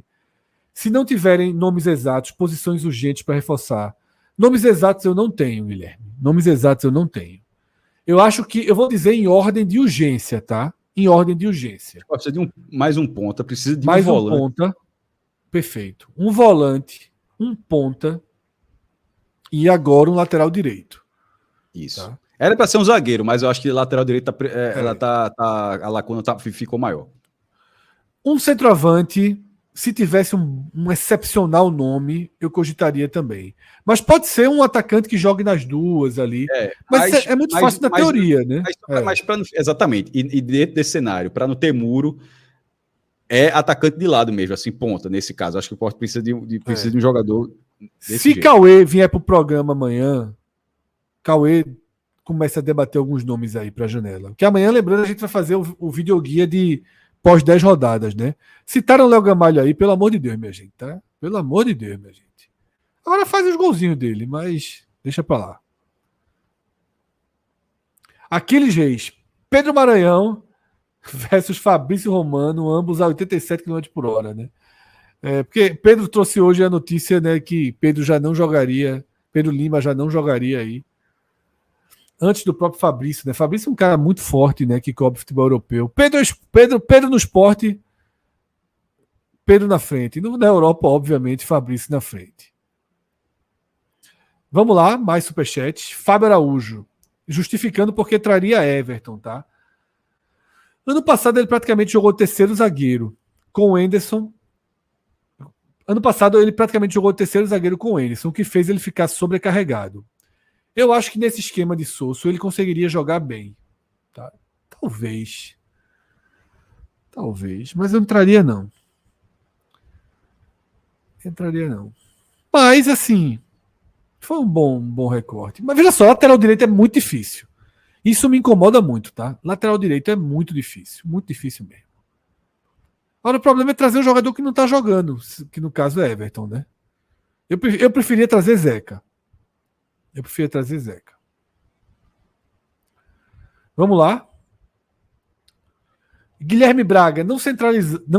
Se não tiverem nomes exatos, posições urgentes para reforçar. Nomes exatos eu não tenho, Guilherme. Nomes exatos eu não tenho. Eu acho que... Eu vou dizer em ordem de urgência, tá? Em ordem de urgência. Precisa de mais um ponta, precisa de mais um volante. Ponta. Perfeito. Um volante, um ponta e agora um lateral direito. Isso. Tá? Era para ser um zagueiro, mas eu acho que lateral direito a lacuna ficou maior. Um centroavante, se tivesse um excepcional nome, eu cogitaria também. Mas pode ser um atacante que jogue nas duas ali. Mas é muito fácil na teoria, né? Mas exatamente. E dentro desse cenário, para não ter muro, é atacante de lado mesmo, assim, ponta, nesse caso. Acho que o Sport precisa de um jogador desse Se jeito. Cauê vier para o programa amanhã, Cauê começa a debater alguns nomes aí para a janela. Porque amanhã, lembrando, a gente vai fazer o videoguia de pós 10 rodadas, né? Citaram o Léo Gamalho aí, pelo amor de Deus, minha gente, tá? Pelo amor de Deus, minha gente. Agora faz os golzinhos dele, mas deixa pra lá. Aquiles Reis, Pedro Maranhão versus Fabrício Romano, ambos a 87 km por hora, né? Porque Pedro trouxe hoje a notícia, né, que Pedro já não jogaria, Pedro Lima já não jogaria aí. Antes do próprio Fabrício, né? Fabrício é um cara muito forte, né? Que cobre futebol europeu. Pedro no esporte, Pedro na frente. Na Europa, obviamente, Fabrício na frente. Vamos lá, mais superchat. Fábio Araújo, justificando porque traria Everton, tá? Ano passado ele praticamente jogou terceiro zagueiro com o Anderson. Ano passado ele praticamente jogou terceiro zagueiro com o Anderson, o que fez ele ficar sobrecarregado. Eu acho que nesse esquema de Sosso ele conseguiria jogar bem. Tá? Talvez, mas eu não entraria não. Mas assim, foi um bom recorte. Mas veja só, lateral direito é muito difícil. Isso me incomoda muito, tá? Lateral direito é muito difícil mesmo. Agora o problema é trazer um jogador que não tá jogando, que no caso é Everton, né? Eu preferia trazer Zeca. Vamos lá. Guilherme Braga, não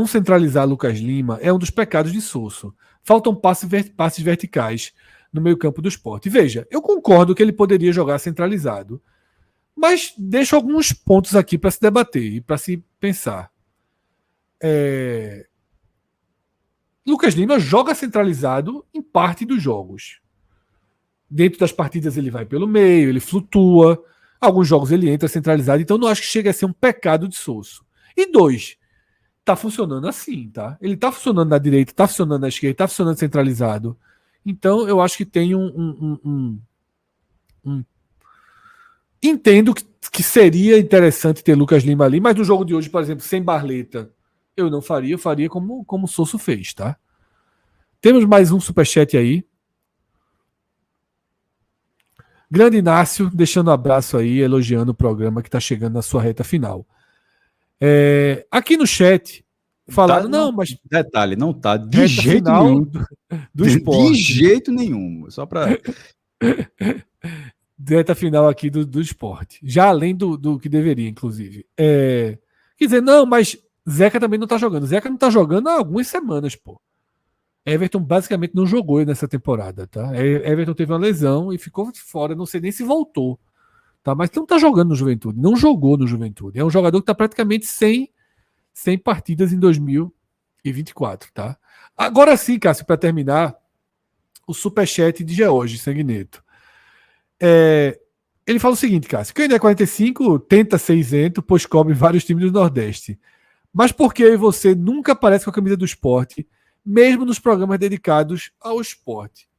centralizar Lucas Lima é um dos pecados de Sosso. Faltam passes verticais no meio-campo do Sport. Veja, eu concordo que ele poderia jogar centralizado, mas deixo alguns pontos aqui para se debater e para se pensar. Lucas Lima joga centralizado em parte dos jogos. Dentro das partidas ele vai pelo meio, ele flutua. Alguns jogos ele entra centralizado, então não acho que chega a ser um pecado de Sosso. E 2, tá funcionando assim, tá? Ele tá funcionando na direita, tá funcionando na esquerda, tá funcionando centralizado. Então eu acho que tem Entendo que seria interessante ter Lucas Lima ali, mas no jogo de hoje, por exemplo, sem Barleta, eu não faria, eu faria como o Sosso fez, tá? Temos mais um superchat aí. Grande Inácio, deixando um abraço aí, elogiando o programa que está chegando na sua reta final. Aqui no chat, falaram, mas... Detalhe, não tá de jeito nenhum. Do esporte. De jeito nenhum, só para... Reta final aqui do esporte. Já além do que deveria, inclusive. Quer dizer, não, mas Zeca também não tá jogando. Zeca não tá jogando há algumas semanas, pô. Everton basicamente não jogou nessa temporada, tá? Everton teve uma lesão e ficou fora, não sei nem se voltou, tá? Mas não tá jogando no Juventude, não jogou no Juventude. É um jogador que tá praticamente sem partidas em 2024, tá? Agora sim, Cássio, para terminar, o superchat de George Sanguineto. Ele fala o seguinte, Cássio, que o Indé 45 tenta ser isento, pois cobre vários times do Nordeste. Mas por que eu e você nunca aparece com a camisa do esporte, mesmo nos programas dedicados ao esporte?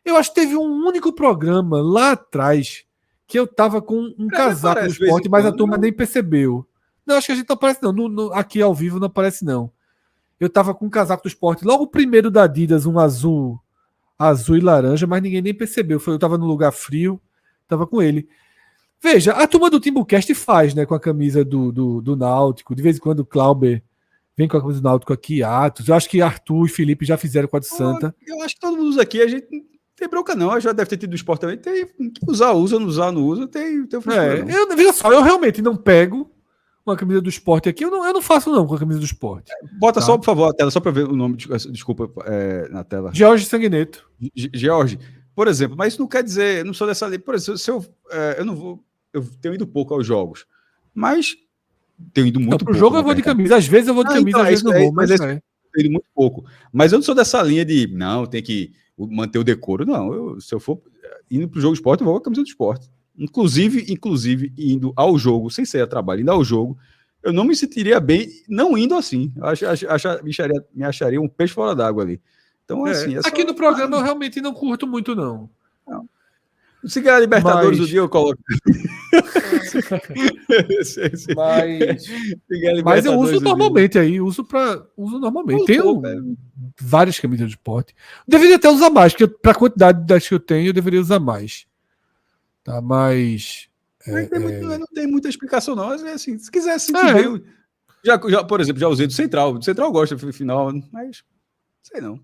Eu acho que teve um único programa lá atrás que eu tava com um casaco do esporte, mas a turma nem percebeu. Não, acho que a gente não aparece não. Aqui ao vivo não aparece não. Eu tava com um casaco do esporte, logo o primeiro da Adidas, um azul e laranja, mas ninguém nem percebeu. Eu tava no lugar frio, tava com ele. Veja, a turma do Timbucast faz, né, com a camisa do Náutico. De vez em quando o Clauber vem com a camisa do Náutico aqui, Atos. Eu acho que Arthur e Felipe já fizeram com a do Santa. Eu acho que todo mundo usa aqui, a gente não tem bronca não. Já deve ter tido do esporte também. Tem usa, não usa, tem veja só, eu realmente não pego uma camisa do esporte aqui. Eu não faço não com a camisa do esporte. Bota só, por favor, a tela, só para ver o nome, desculpa, na tela. Jorge Sanguineto. Jorge, por exemplo, mas isso não quer dizer, eu não sou dessa lei. Por exemplo, eu não vou, eu tenho ido pouco aos jogos, mas tenho ido muito pouco. Pro jogo eu vou de camisa, às vezes eu vou de camisa, às vezes não vou, mas ido muito pouco. Mas eu não sou dessa linha de, não, tem que manter o decoro. Não, se eu for indo pro jogo do esporte, eu vou com a camisa do esporte. Inclusive, indo ao jogo, sem ser a trabalho, indo ao jogo, eu não me sentiria bem não indo assim. Me acharia um peixe fora d'água ali. Então, assim... Aqui no programa eu realmente não curto muito, não. Se ganhar a Libertadores o dia, eu coloco. Mas eu uso normalmente aí, uso normalmente. Tenho várias camisas de esporte. Deveria até usar mais, porque para a quantidade das que eu tenho, eu deveria usar mais. Tá, mas... não tem muita explicação, não. Assim, se quiser sentir bem... Já, por exemplo, já usei do Central. Do Central gosta do final, mas sei não.